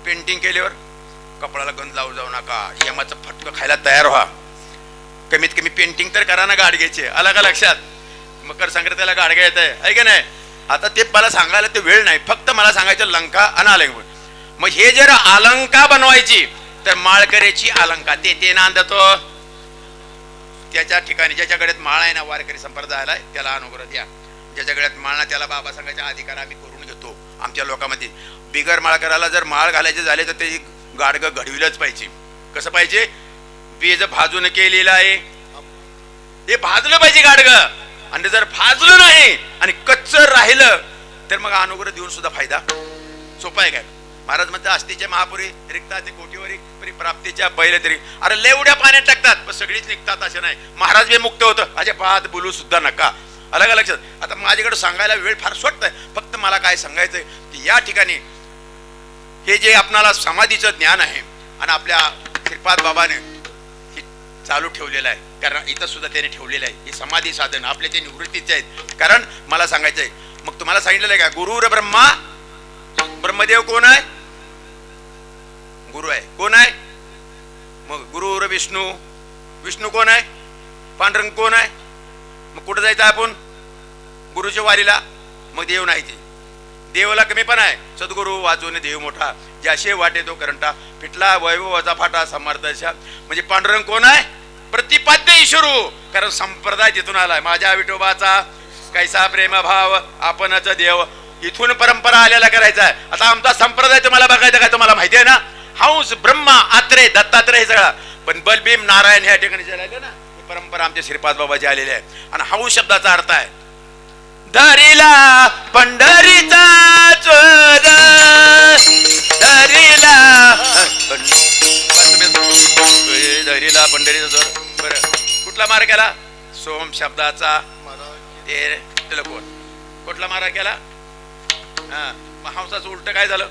पेंटिंग केल्यावर कपडाला गंध लावू जाऊ नका, यमाचं फटकं खायला तयार व्हा. कमीत कमी पेंटिंग तर करा ना गाडग्याचे. आला का लक्षात? मकर संक्रांतीला गाडगा येत आहे का नाही? आता ते मला सांगायला ते वेळ नाही, फक्त मला सांगायचं लंका आणि अलंका. मग हे जर अलंका बनवायची तर माळकऱ्याची अलंका ते नांदतो त्याच्या ठिकाणी. ज्याच्या गळ्यात माळ आहे ना, वारकरी संप्रदायाला त्याला अनुग्रह द्या. ज्याच्या गळ्यात माळ ना त्याला बाबा सांगायचा अधिकार आम्ही करून घेतो. आमच्या लोकांमध्ये बिगर माळकऱ्याला जर माळ घालायचे झाले तर ते गाडगं घडविलंच पाहिजे. कसं पाहिजे? बीज भाजून केलेलं आहे, हे भाजलं पाहिजे गाडगं. आणि जर भाजलं नाही आणि कच्च राहिलं तर मग अनुग्रह देऊन सुद्धा फायदा. सोपा आहे काय? महाराज म्हणतात अस्तीचे महापुरी रिक्ता ते कोटीवरी परी प्राप्तीच्या पहिले तरी. अरे लेवड्या पाण्यात टाकतात पण सगळीच निघतात असं नाही. महाराज बी मुक्त होतं, अजिबात बोलू सुद्धा नका. अलग लक्षात. आता माझ्याकडे सांगायला वेळ फार स्वस्त आहे, फक्त मला काय सांगायचंय की या ठिकाणी हे जे आपणाला समाधीचं ज्ञान आहे आणि आपल्या श्रीपाद बाबाने हे चालू ठेवलेलं आहे, कारण इथं सुद्धा त्याने ठेवलेलं आहे. हे समाधी साधन आपले ते निवृत्तीचे आहेत. कारण मला सांगायचंय, मग तुम्हाला सांगितलेलं आहे का गुरुर ब्रह्मा, ब्रह्मदेव कोण आहे? गुरु आहे. कोण आहे? मग गुरुर विष्णू, विष्णू कोण आहे? पांडुरंग कोण आहे? मग कुठं जायचं आपण? गुरुच्या वारीला. मग देव नाही, ते देवाला कमी पण आहे. सद्गुरु वाचून देव मोठा, ज्याशे वाटे तो करंटा, फिटला वैभवाचा फाटा समर्थाच्या. म्हणजे पांडुरंग कोण आहे? प्रतिपाद्य ईश्वरू. कारण संप्रदाय तिथून आलाय. माझ्या विठोबाचा कैसा प्रेम भाव आपणच देव. इथून परंपरा आलेला करायचा आहे. आता आमचा संप्रदाय तुम्हाला बघायचा काय? तुम्हाला माहिती आहे ना, हंस ब्रह्मा आत्रे दत्तात्रय सगळा. पण बलभीम नारायण ह्या ठिकाणी जे राहिले ना, ही परंपरा आमच्या श्रीपाद बाबाची आलेली आहे. आणि हंस शब्दाचा अर्थ आहे धरीला पंढरीचा चोर, धरीला धरीला पंढरीचा चोर. बरं, कुठला मार केला? सोम शब्दाचा. ते कोण कुठला मारा केला? हा, मग हंसाचं उलट काय झालं?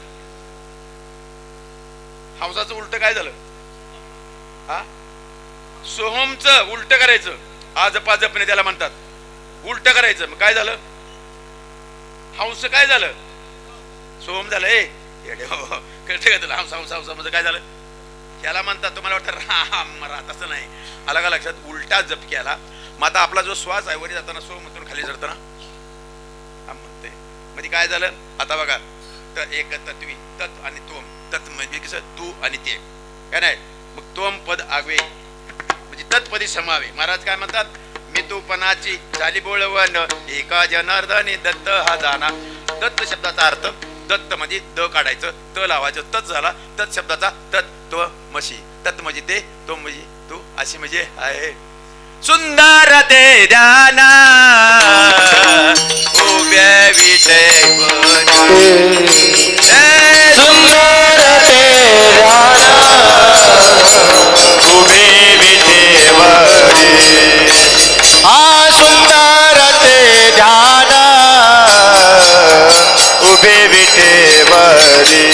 हंसाचं उलट काय झालं? हा, सोहमचं उलट करायचं. आज पाजपणे त्याला म्हणतात, उलट करायचं. मग काय झालं? हंस काय झालं? सोहम झालं. कळतं का तुला? हंस हंस हंस म्हणजे काय झालं? त्याला म्हणतात, तुम्हाला वाटतं राम मरा, तसं नाही. अलग लक्षात. उलटा जप केला. मग आता आपला जो श्वास आहे वरी जाताना सोहमतून खाली चढताना हा म्हणते. म्हणजे काय झालं? आता बघा, एक तत्वी तत् आणि तोम. तत् म्हणजे कसं? तू आणि ते, काय नाही. मग तोम पद आगवे म्हणजे तत्पदी समावे. महाराज काय म्हणतात? मी तूपणाची झाली बोळवण, एका जनार्दनी दत्त हा जाना. दत्त शब्दाचा अर्थ दत्त म्हणजे द काढायचं, त लावायचं, तत् झाला. तत् शब्दाचा तत्व मशी, तत् म्हणजे ते, तो म्हणजे तू, अशी म्हणजे आहे. सुंदर ते ध्यान उभ्या विटेवर, सुंदर ते ध्यान उभे विटेवरी. हा सुंदर ते ध्यान उभे विटेवरी.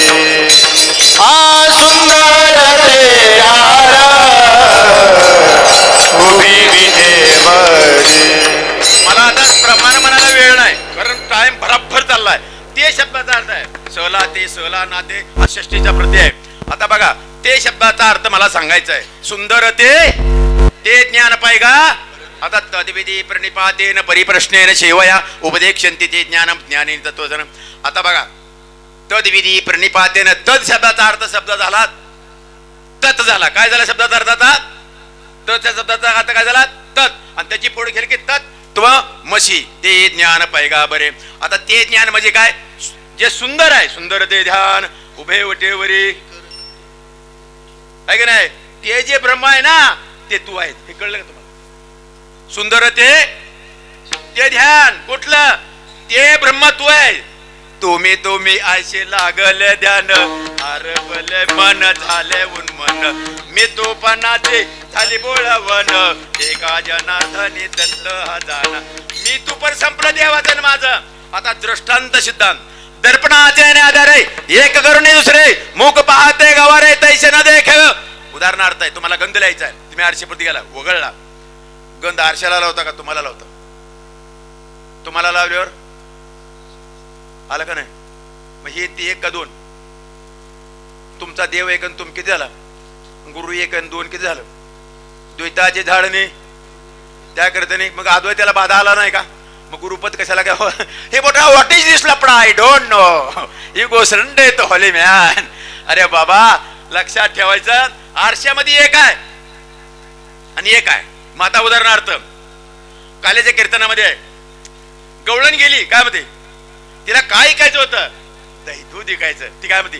हा सुंदर ते ध्यान उभे विटेवरी. मला आता प्रमाण म्हणायला वेळ नाही, कारण टाइम भराभर चाललाय. ते शब्दाचा अर्थ आहे सहला ते, सहला ना ते, हा षष्टीचा प्रत्यय आहे. आता बघा, ते शब्दाचा अर्थ मला सांगायचा आहे. सुंदर ते ज्ञान पाहिगा. आता तद्विधी प्रणिपातेन परिप्रश्नेन सेवया उपदेक्षन्ति ते ज्ञानम ज्ञानेन तत्वजनम. आता बघा, तद्विधी प्रणिपातेन, तद शब्दाचा अर्थ शब्द झाला तत् झाला. काय झाला शब्दाचा अर्थ आता? तत् शब्दाचा अर्थ काय झाला? तत्. आणि त्याची पुढे गेली की तत्व मशी, ते ज्ञान पाहिगा. बरे, आता ते ज्ञान म्हणजे काय? जे सुंदर आहे, सुंदर ते ध्यान उभे वटेवरी, आहे की नाही? ते जे ब्रह्म आहे ना, ते तू आहे. हे कळलं का तुम्हाला? सुंदर ते ध्यान कुठलं? ते ब्रह्म तू आहे. तुम्ही आशे लागल ध्यान, आरबले मन झाले उन्मन, मी तो पणाचे झाली बोळवण, एका जनार्दनी दत्त हा जाण, मी तू पण संपलं देवाचं माझं. आता दृष्टांत सिद्धांत दर्पणाचे आधारे एक करुणे दुसरे, मुख पाहते गवारे तैसे न देख. उदाहरणार्थ आहे, तुम्हाला गंध लिहायचा आहे, तुम्ही आरशापुरती गेला, वगळला, गंध आरशाला लावता का तुम्हाला लावता? तुम्हाला लावल्यावर आलं का नाही? मग हे ते एक का दोन? तुमचा देव एक आणि तुम किती झाला? गुरु एक आणि दोन किती झालं? द्वैताचे झाडणे त्या करते, मग आदवय त्याला बाधा आला नाही का? मग गुरुपत कशाला काय? हे मोठा व्हॉट इज दिस लपडा? I don't know, you go surrender to holy man. अरे बाबा, लक्षात ठेवायचं, आरशामध्ये एक आहे आणि एक आहे. मग आता उदाहरणार्थ कालेच्या कीर्तनामध्ये आहे, गवळण गेली, काय म्हणते? तिला काय ऐकायचं होतं? दही दूध ऐकायचं. ती काय म्हणते?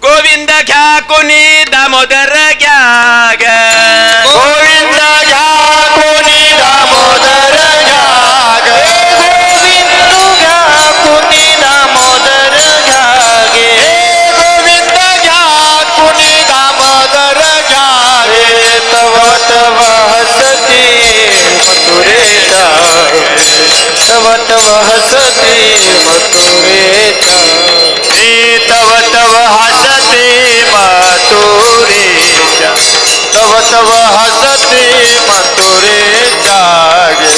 गोविंद घ्या कोणी दामोदर घ्या ग, गोविंद घ्या कोणी दामोदर घ्या ग, गोविंद घ्या कोणी दामोदर घ्या गे, गोविंद घ्या कोणी दामोदर घ्या गे. तव तव हसती मथुरेचा, तव तव हसती मथुरेचा, तव तव हसते मथुरेचा, तव तव हसते मथुरेचा गे.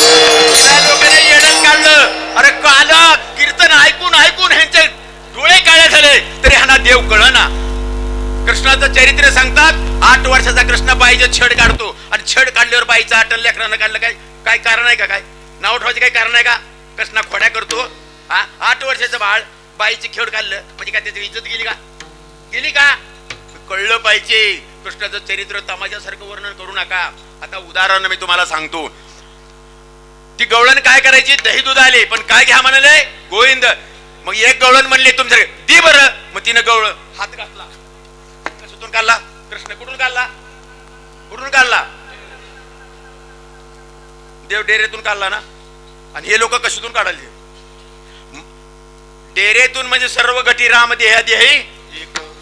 लोकांनी येणंच काढलं. अरे काल कीर्तन ऐकून ऐकून ह्यांचे डोळे काळे झाले, तरी ह्यांना देव कळना. कृष्णाचं चरित्र सांगतात, 8 वर्षाचा कृष्ण बाईचं छड काढतो, आणि छड काढल्यावर बाईचं आटल लेकरानं काढलं. काय कारण आहे का? काय नाव ठेवायचं काही कारण आहे का? कृष्णा खोड्या करतो. 8 वर्षाचं बाळ बाईचे खेळ काढलं म्हणजे काय त्याची इज्जत गेली का? गेली का? कळलं पाहिजे. कृष्णाचं चरित्र तमाशासारखं वर्णन करू नका. आता उदाहरण मी तुम्हाला सांगतो. ती गवळण काय करायची? दही दूध आले, पण काय घ्या म्हणाले? गोविंद. मग एक गवळण म्हणले तुमच्या दी बरं. मग तिनं गवळ हात घातला, कशातून काढला? कृष्ण कुठून काढला? कुठून काढला? देव डेरेतून काढला ना. आणि हे लोक कशातून काढायचे? डेरेतून. म्हणजे सर्व गटी राम देह देही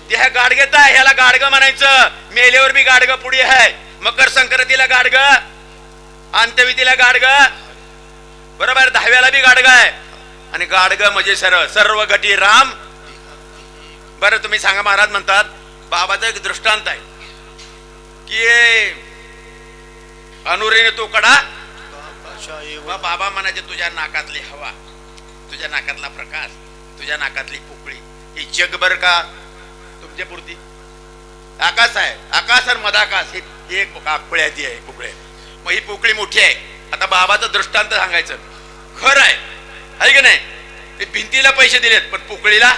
देह गाडगेत आहे. ह्याला गाडग म्हणायचं. मेलेवर बी गाडग पुढे आहे. मकर संक्रांतीला गाडग, अंत्यविधीला गाडग, बरोबर, 10व्याला बी गाडग आहे. आणि गाडग म्हणजे सर्व गटी राम. बरं, तुम्ही सांगा, महाराज म्हणतात बाबाचा एक दृष्टांत आहे की अनुरेने तो कडा, बाबा म्हणायचे तुझ्या नाकातली हवा, तुझ्या नाकातला प्रकाश, तुझ्या नाकातली पोकळी, ही जगभर का तुमच्या पुरती? आकाश आहे, आकाश आणि मधाकाश हे एक पोकळ्याची आहे, पोकळी. मग ही पोकळी मोठी आहे. आता बाबाचं दृष्टांत सांगायचं खरं आहे की नाही? ते भिंतीला पैसे दिलेत, पण पोकळीला,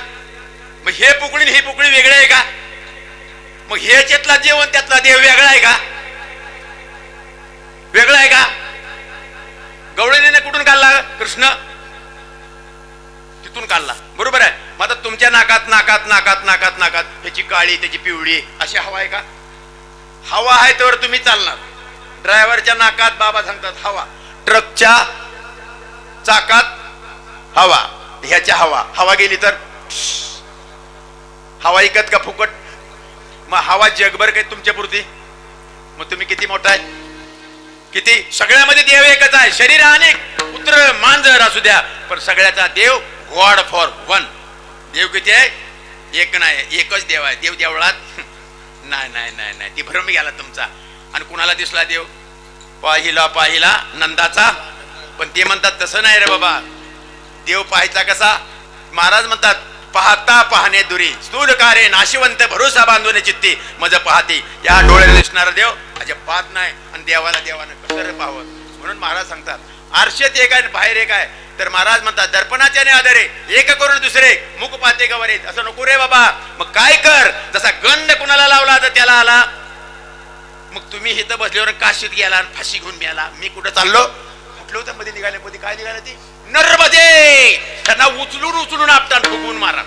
मग हे पोकळी ही पोकळी वेगळी आहे का? मग ह्याच्यातला देव आणि त्यातला देव वेगळा आहे का? वेगळा आहे का? गवळणीने कुठून काढला? कृष्ण तिथून काढला, बरोबर आहे. मग आता तुमच्या नाकात नाकात नाकात नाकात नाकात ह्याची काळी त्याची पिवळी अशी हवा आहे का? हवा आहे तर तुम्ही चालणार. ड्रायव्हरच्या नाकात बाबा सांगतात हवा, ट्रकच्या चाकात हवा, ह्याच्या हवा, हवा गेली तर हवा ऐकत का फुकट? मग हवा जगभर काही तुमच्या पुरती? मग तुम्ही किती मोठा आहे? किती? सगळ्यामध्ये देव एकच आहे. शरीर अनेक, पुत्र मांजर असू द्या, पण सगळ्याचा देव गॉड फॉर वन. देव किती आहे? एक नाही, एकच देव आहे. देव देवळात नाही नाही नाही नाही, ती भ्रम गेला तुमचा. आणि कुणाला दिसला देव? पाहिला पाहिला नंदाचा. पण ते म्हणतात तसं नाही रे बाबा. देव पाहायचा कसा? महाराज म्हणतात पाहता पाहणे दुरी, स्थूल कार्य नाशिवंत भरोसा बांधून चित्ती मज पाहते. या डोळ्याला दिसणारा देव अजिबात नाही. आणि देवाला देवानं कसं पाहावं? म्हणून महाराज सांगतात आरशेत एक आहे बाहेर एक आहे. तर महाराज म्हणतात दर्पणाच्या आधारे एक करून दुसरे मुख पाते गवरे. असं नको रे बाबा. मग काय कर? जसा गंड कुणाला लावला तर त्याला आला. मग तुम्ही इथं बसल्यावर काशीत गेला आणि फाशी घेऊन मिळाला. मी कुठं चाललो? कुठलं होतं मध्ये निघाले? मध्ये काय निघाले? ती नर्मदे. त्यांना उचलून उचलून आपटान फुगवून मारा.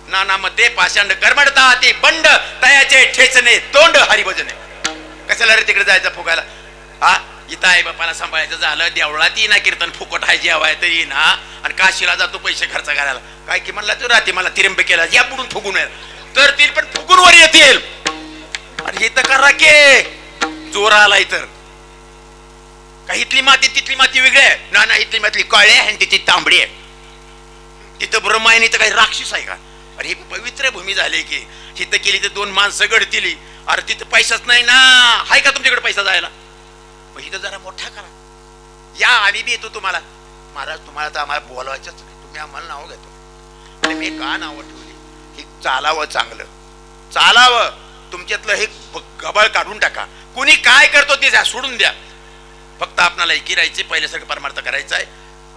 नानामध्ये पाषांड करमडता ते बंड तयाचे ठेचणे तोंड हरिभजने. कशाला रे तिकडे जायचं फुगायला? हा, इथं आई बापाला सांभाळायचं झालं, देवळात ना कीर्तन फुकट आहे, जेवाय तर ये ना. आणि काशीला जातो पैसे खर्च करायला. काय की म्हणला तू रात्री मला तिरंबे केला या पुढून फुगून तर ती पण फुगून वर येतील. आणि हे तर करा के जोर आलाय तर काही इथली माती तिथली माती वेगळी आहे ना. ना इथली माती काळी आहे आणि तिची तांबडी आहे. तिथं ब्रह्मा आहे तर काही राक्षस आहे का? अरे ही पवित्र भूमी झाली की तिथं केली तर दोन माणसं घडतील. अरे तिथं पैसाच नाही ना. आहे का तुमच्याकडे पैसा जायला? मग इथं जरा मोठा करा. या आम्ही बी येतो तुम्हाला. महाराज तुम्हाला तर आम्हाला बोलवायचंच नाही, तुम्ही आम्हाला नाव घेतो. आणि मी का नावं ठेवली? हे चालावं, चांगलं चालावं. तुमच्यातलं हे गबळ काढून टाका. कुणी काय करतो ते सोडून द्या. फक्त आपल्याला एकी राहायचे, पहिल्यासारखं परमार्थ करायचा आहे.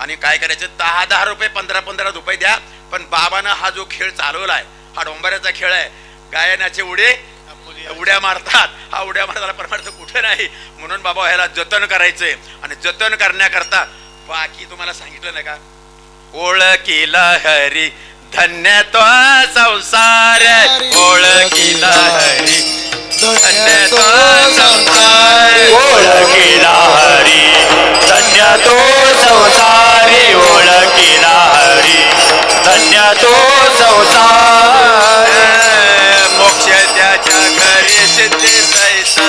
आणि काय करायचं? 10-10 रुपये 15-15 रुपये द्या. पण बाबानं हा जो खेळ चालवलाय हा डोंबऱ्याचा खेळ आहे. गायनाचे उड्या मारतात. हा उड्या मारताना परमार्थ कुठे नाही. म्हणून बाबा ह्याला जतन करायचंय. आणि जतन करण्याकरता बाकी तुम्हाला सांगितलं नाही का? ओळखीला हरी धन्य तो संसार, ओळखीला हरी धन्य तो संसार, ओळखीला हरी धन्य तो संसारी, ओळखीला हरी धन्य तो संसार. मोक्ष त्याच्या घरी सिद्धी सहित,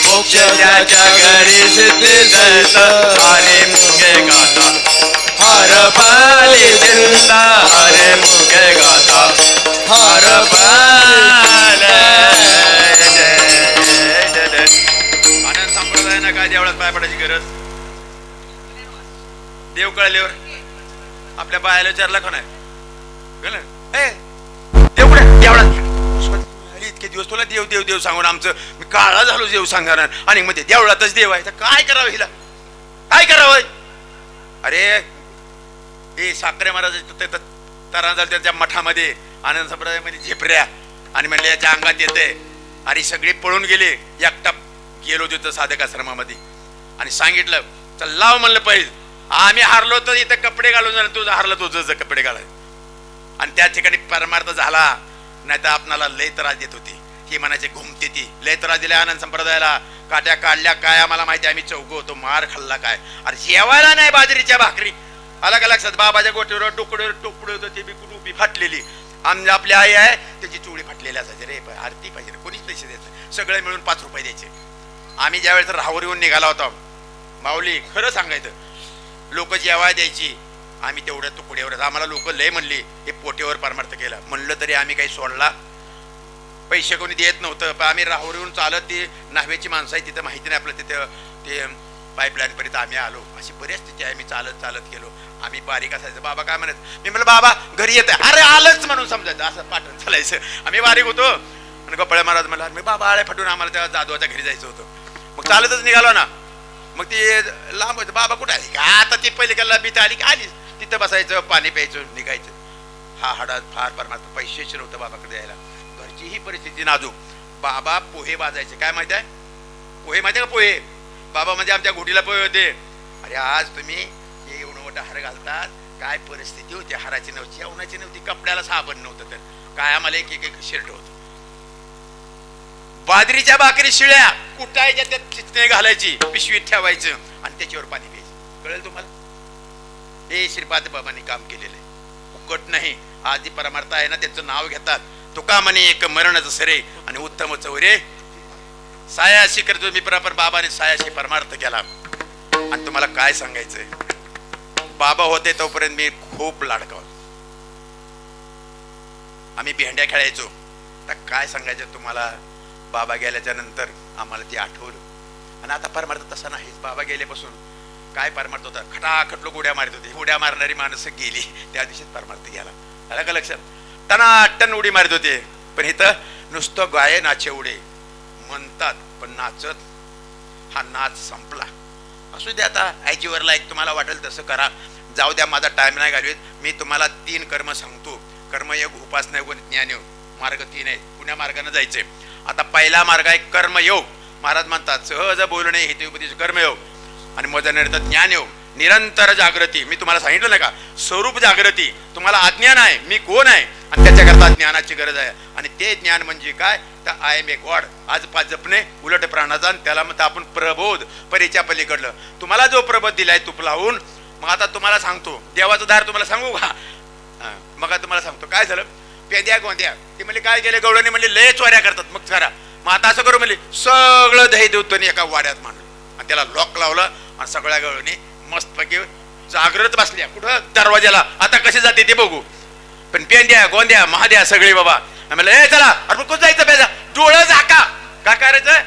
मोक्ष त्याच्या घरी सिद्धी सहित, हरे मुखे गाता हर पाली जिंदा, हरे मुखे गाता हर पाल. आनंद संप्रदाय ना काय देवळात पाय पडायची गरज? देव कळल्यावर आपल्या बायाला विचारला कोण आहे? देव कुठे? देवळात. इतके दिवस तुला देव देव देव सांगून आमचं मी काळा झालो देव सांगणार. आणि मध्ये देवळातच देव आहे तर काय करावं? हिला काय करावं? अरे हे साखरे महाराज तरा झालं त्यांच्या मठामध्ये आनंद संप्रदायामध्ये झेपऱ्या आणि म्हणले याच्या अंगात येते. आणि सगळे पळून गेले. एकटा गेलो तिथं साधक आश्रमामध्ये आणि सांगितलं चल लाव म्हणलं पाहिजे. आम्ही हारलो तर इथं कपडे घालून झालं, तुझं हारलं तुझं कपडे घालाय. आणि त्या ठिकाणी परमार्थ झाला. नाही तर आपणाला लय त्रास देत होती. ही म्हणायचे घुमते ती लय त्रास दिल्या आनंद संप्रदायाला. काट्या काढल्या काय आम्हाला माहिती, आम्ही चौघ होतो. मार खाल्ला काय? अरे जेवायला नाही बाजरीच्या भाकरी. आला का लक्षात? बाबाच्या गोटीवर टुकडे टुकडे होतं ते बी कुटुंबी फाटलेली. आमची आपली आई आहे त्याची चोळी फाटलेली असायची. रे आरती पाहिजे, कोणीच पैसे द्यायचे, सगळे मिळून 5 रुपये द्यायचे. आम्ही ज्यावेळेस राहावर येऊन निघाला होता माऊली, खरं सांगायचं लोक जेवाय द्यायची. आम्ही तेवढ्या तुकड्यावर, आम्हाला लोक लय म्हणली हे पोटेवर परमार्थ केला. म्हणलं तरी आम्ही काही सोडला. पैसे कोणी देत नव्हतं. पण आम्ही राहावर येऊन चालत, ती न्हाव्याची माणसं आहे तिथं माहिती नाही आपलं, तिथं ते पाईपलाईन पर्यंत आम्ही आलो. अशी बऱ्याच तिथे आम्ही चालत चालत गेलो. आम्ही बारीक असायचं. बाबा काय म्हणत? मी म्हणलं बाबा घरी येत आहे. अरे आलंच म्हणून समजायचं, असं पाठवून चालायचं. आम्ही बारीक होतो. आणि गोपाळ महाराज मला मी बाबा आळे फाटून आम्हाला त्या जाधवाच्या घरी जायचं होतं. मग चालतच निघालो ना. मग ती लांब होतं. बाबा कुठे आली का? आता ती पहिली कल्ला भीता आली की आली. तिथं बसायचं, पाणी प्यायचं, निघायचं. हा हाडात फार परमार्थ. पैसेच नव्हतं बाबाकडे यायला. घरची ही परिस्थिती नाजूक. बाबा पोहे भाजायचे. काय माहिती आहे? पोहे माहिती आहे का? पोहे बाबा म्हणजे आमच्या घोटीला पोहे होते. अरे आज तुम्ही हे एवढं मोठं हार घालतात काय परिस्थिती होती, हाराची नव्हती, जेवणाची नव्हती, कपड्याला साबण नव्हतं, तर काय आम्हाला एक एक शर्ट होत. बाजरीच्या भाकरी शिळ्या कुटायच्या, त्यात चितणे घालायची, पिशवीत ठेवायचं आणि त्याच्यावर पाणी प्यायचं. कळेल तुम्हाला? हे श्रीपाद बाबांनी काम केलेलं आहे, फुकट नाही. आज जी परमार्थ आहे ना, त्यांचं नाव घेतात. तुका म्हणे एक मरणच सरे आणि उत्तम चौरे सायाशी करतो मी पण बाबाने सायाशी परमार्थ केला. आणि तुम्हाला काय सांगायचंय, बाबा होते तोपर्यंत मी खूप लाडका. आम्ही भेंड्या खेळायचो. तर काय सांगायचं तुम्हाला, बाबा गेल्याच्या नंतर आम्हाला ते आठवलं. आणि आता परमार्थ तसा नाही. बाबा गेल्यापासून काय परमार्थ होता, खटाखट लोक उड्या मारत होते. उड्या मारणारी माणसं गेली, त्या दिवशीच परमार्थ गेला. आला का लक्षात? टनाटन उडी मारत होते. पण इथं नुसतं गाये नाचे उडे म्हणतात, पण नाचत हा नाच संपला. असू द्या, आता आयजीवर लाईक तुम्हाला वाटेल तसं करा, जाऊ द्या, माझा टाइम नाही घालवीत. मी तुम्हाला 3 कर्म सांगतो. कर्मयोग, उपासनायोग आणि ज्ञानयोग, मार्ग 3 आहेत. पुण्या मार्गाने जायचे. आता पहिला मार्ग आहे कर्मयोग. महाराज म्हणतात सहज बोलणे हितोपदेश कर्मयोग. आणि मजा नंतर ज्ञानयोग, निरंतर जागृती. मी तुम्हाला सांगितलं नाही का, स्वरूप जागृती. तुम्हाला अज्ञान आहे मी कोण आहे, आणि त्याच्याकरता ज्ञानाची गरज आहे. आणि ते ज्ञान म्हणजे काय, तर आय एम ए गॉड. आज 5 जपणे उलट प्राणाचा, आणि त्याला म्हणतात आपण प्रबोध, परीच्या पलीकडलं. तुम्हाला जो प्रबोध दिलाय तुप लावून. मग आता तुम्हाला सांगतो, देवाचं दार तुम्हाला सांगू का? मग तुम्हाला सांगतो काय झालं. पेद्या गोंद्या ते म्हणले काय केले, गवळणी म्हणले लय चोऱ्या करतात. मग करा, मग आता असं करू म्हणले, सगळं दही देवतोनी एका वाड्यात मांडलं आणि त्याला लॉक लावलं. आणि सगळ्या गवळणी मस्तपैकी जागृत बसल्या. कुठं? दरवाजाला. आता कसे जाते ते बघू. पण पेंद्या गोंद्या महाद्या सगळे बाबा म्हणलं ए चला, अरे कुठं जायचं पेजा, डोळं झाका. काय करायचं,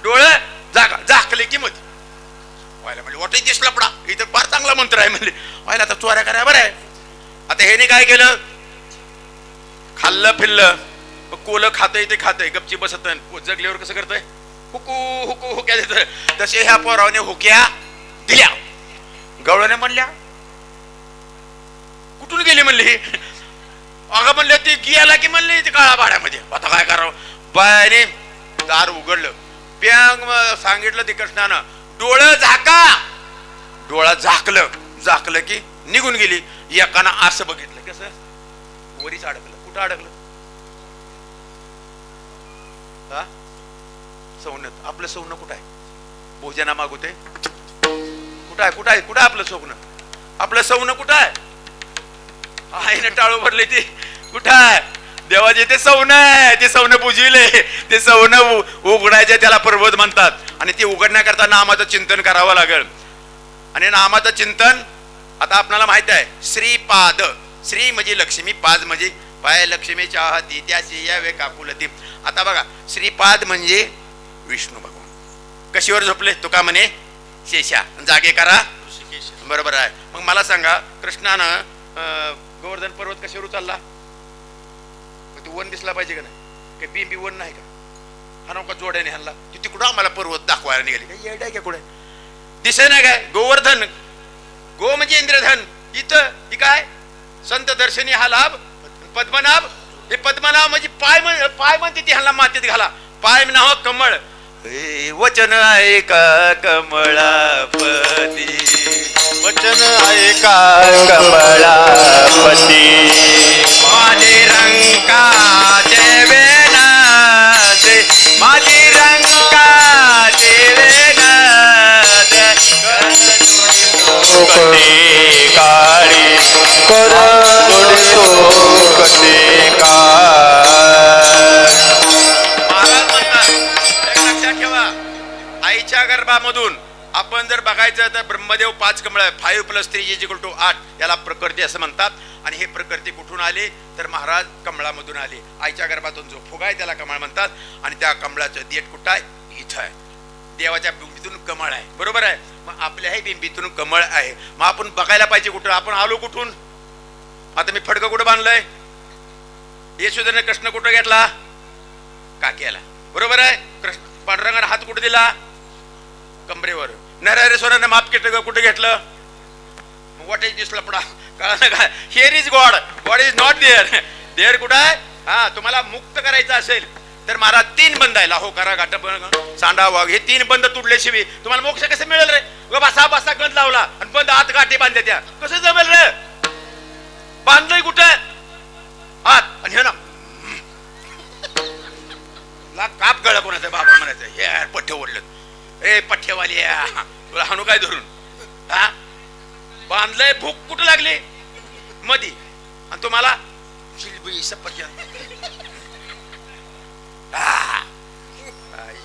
डोळं झाका. झाकले की मग व्हायला म्हणजे वाटत दिसला पडा, इथं फार चांगला मंत्र आहे म्हणले. व्हायला आता चोऱ्या करा बरं आहे. आता ह्याने काय केलं, खाल्लं फिरलं, कोलं खातंय ते खातंय, गपची बसत. जगल्यावर कसं करतंय, हुकू हुकू हुक्या देतोय. तसे ह्या पोरावने हुक्या दिल्या. गवळ्याने म्हणल्या कुठून गेली म्हणली. अगं म्हणले ती गेला की म्हणले ती काळा भाड्यामध्ये. आता काय करावं, बायाने दार उघडलं. प्यांग सांगितलं ती कृष्णानं, डोळं झाका. डोळा झाकलं. झाकलं की निघून गेली. एकानं असं बघितलं, कसं वरीच अडकलं. कुठं अडकलं, हा सौन्यात. आपलं सौन कुठं आहे, भोजना मागवते कुठं आहे, कुठं आहे, कुठं आपलं स्वप्न, आपलं सौन कुठं आहे ना, टाळू भरले ते कुठं आहे. देवाचे ते सौन आहे, ते सौन पुजविले, ते सौन उघडायचे त्याला पर्वत म्हणतात. आणि ते उघडण्याकरता नामाचं चिंतन करावं लागेल. आणि नामाचं चिंतन आता आपल्याला माहित आहे, श्रीपाद. श्री म्हणजे लक्ष्मी, पाद म्हणजे पाय, लक्ष्मी चाहती त्याची यावे काकुलती. आता बघा, श्रीपाद म्हणजे विष्णू भगवान. कशीवर झोपले, तुका म्हणे शेषा, जागे करा. बरोबर आहे. मग मला सांगा, कृष्णानं गोवर्धन पर्वत कशावर उचलला, तू वन दिसला पाहिजे का नाही, काही बिंबी वन नाही का, हा नका जोड्याने हल्ला. तू तिकडं आम्हाला पर्वत दाखवायला निघाली, काही येड आहे का कुठे, दिसे नाही काय. गोवर्धन, गो म्हणजे इंद्रधन. इथं ही काय संत दर्शनी हा लाभ. पद्मनाभ, हे पद्मनाभ म्हणजे पाय. पाय म्हणते ती ह्याला मातीत घाला. पाय नाव कमळ. वचन ऐका कमळापती, वचन ऐका कमळापती. माझे रंका देवेना दे, माझे रंका देवेना दे. कटे काळी करतो कटे काळ. महाराज म्हणतात, लक्षात ठेवा, आईच्या गर्भामधून आपण जर बघायचं तर ब्रह्मदेव 5 कमळ, 5 + 3 = 8. याला प्रकृती असं म्हणतात. आणि हे प्रकृती कुठून आले तर महाराज कमळामधून आले. आईच्या गर्भातून जो फुगा आहे त्याला कमळ म्हणतात. आणि त्या कमळाचं देठ कुठं आहे, इथं आहे. देवाच्या बिंबीतून कमळ आहे. बरोबर आहे. मग आपल्याही बिंबीतून कमळ आहे. मग आपण बघायला पाहिजे कुठं, आपण आलो कुठून. आता मी फडकं कुठं बांधलंय, यशोधरने कृष्ण कुठं घेतला, काक्याला. बरोबर आहे. कृष्ण पांडुरंगाने हात कुठे दिला, कमरेवर. नरहरेश्वराने माप कुठे घेतलं, व्हॉट इज दिस लपडा, कळलं का. Here is god, god is not there. There कुठं आहे. हा, तुम्हाला मुक्त करायचं असेल तर महाराज 3 बंद आहे, लाहो करा घाट सांडा वाघ. हे 3 बंद तुटल्याशिवाय तुम्हाला मोक्ष कसं मिळेल रे. बसा बसा गंध लावला आणि बंद आत गाठी बांधल्या, त्या कसं जमेल रे. बांधलंय कुठं हात आणि हे ना काप गळा कोणाचा बाबा म्हणायचं हे यार पठ्ठे ओढलं ए पठ्ठेवाली तुला हाणू काय धरून हा बांधलंय भूक कुठं लागली मधी आणि तुम्हाला जिलबी सफरचंद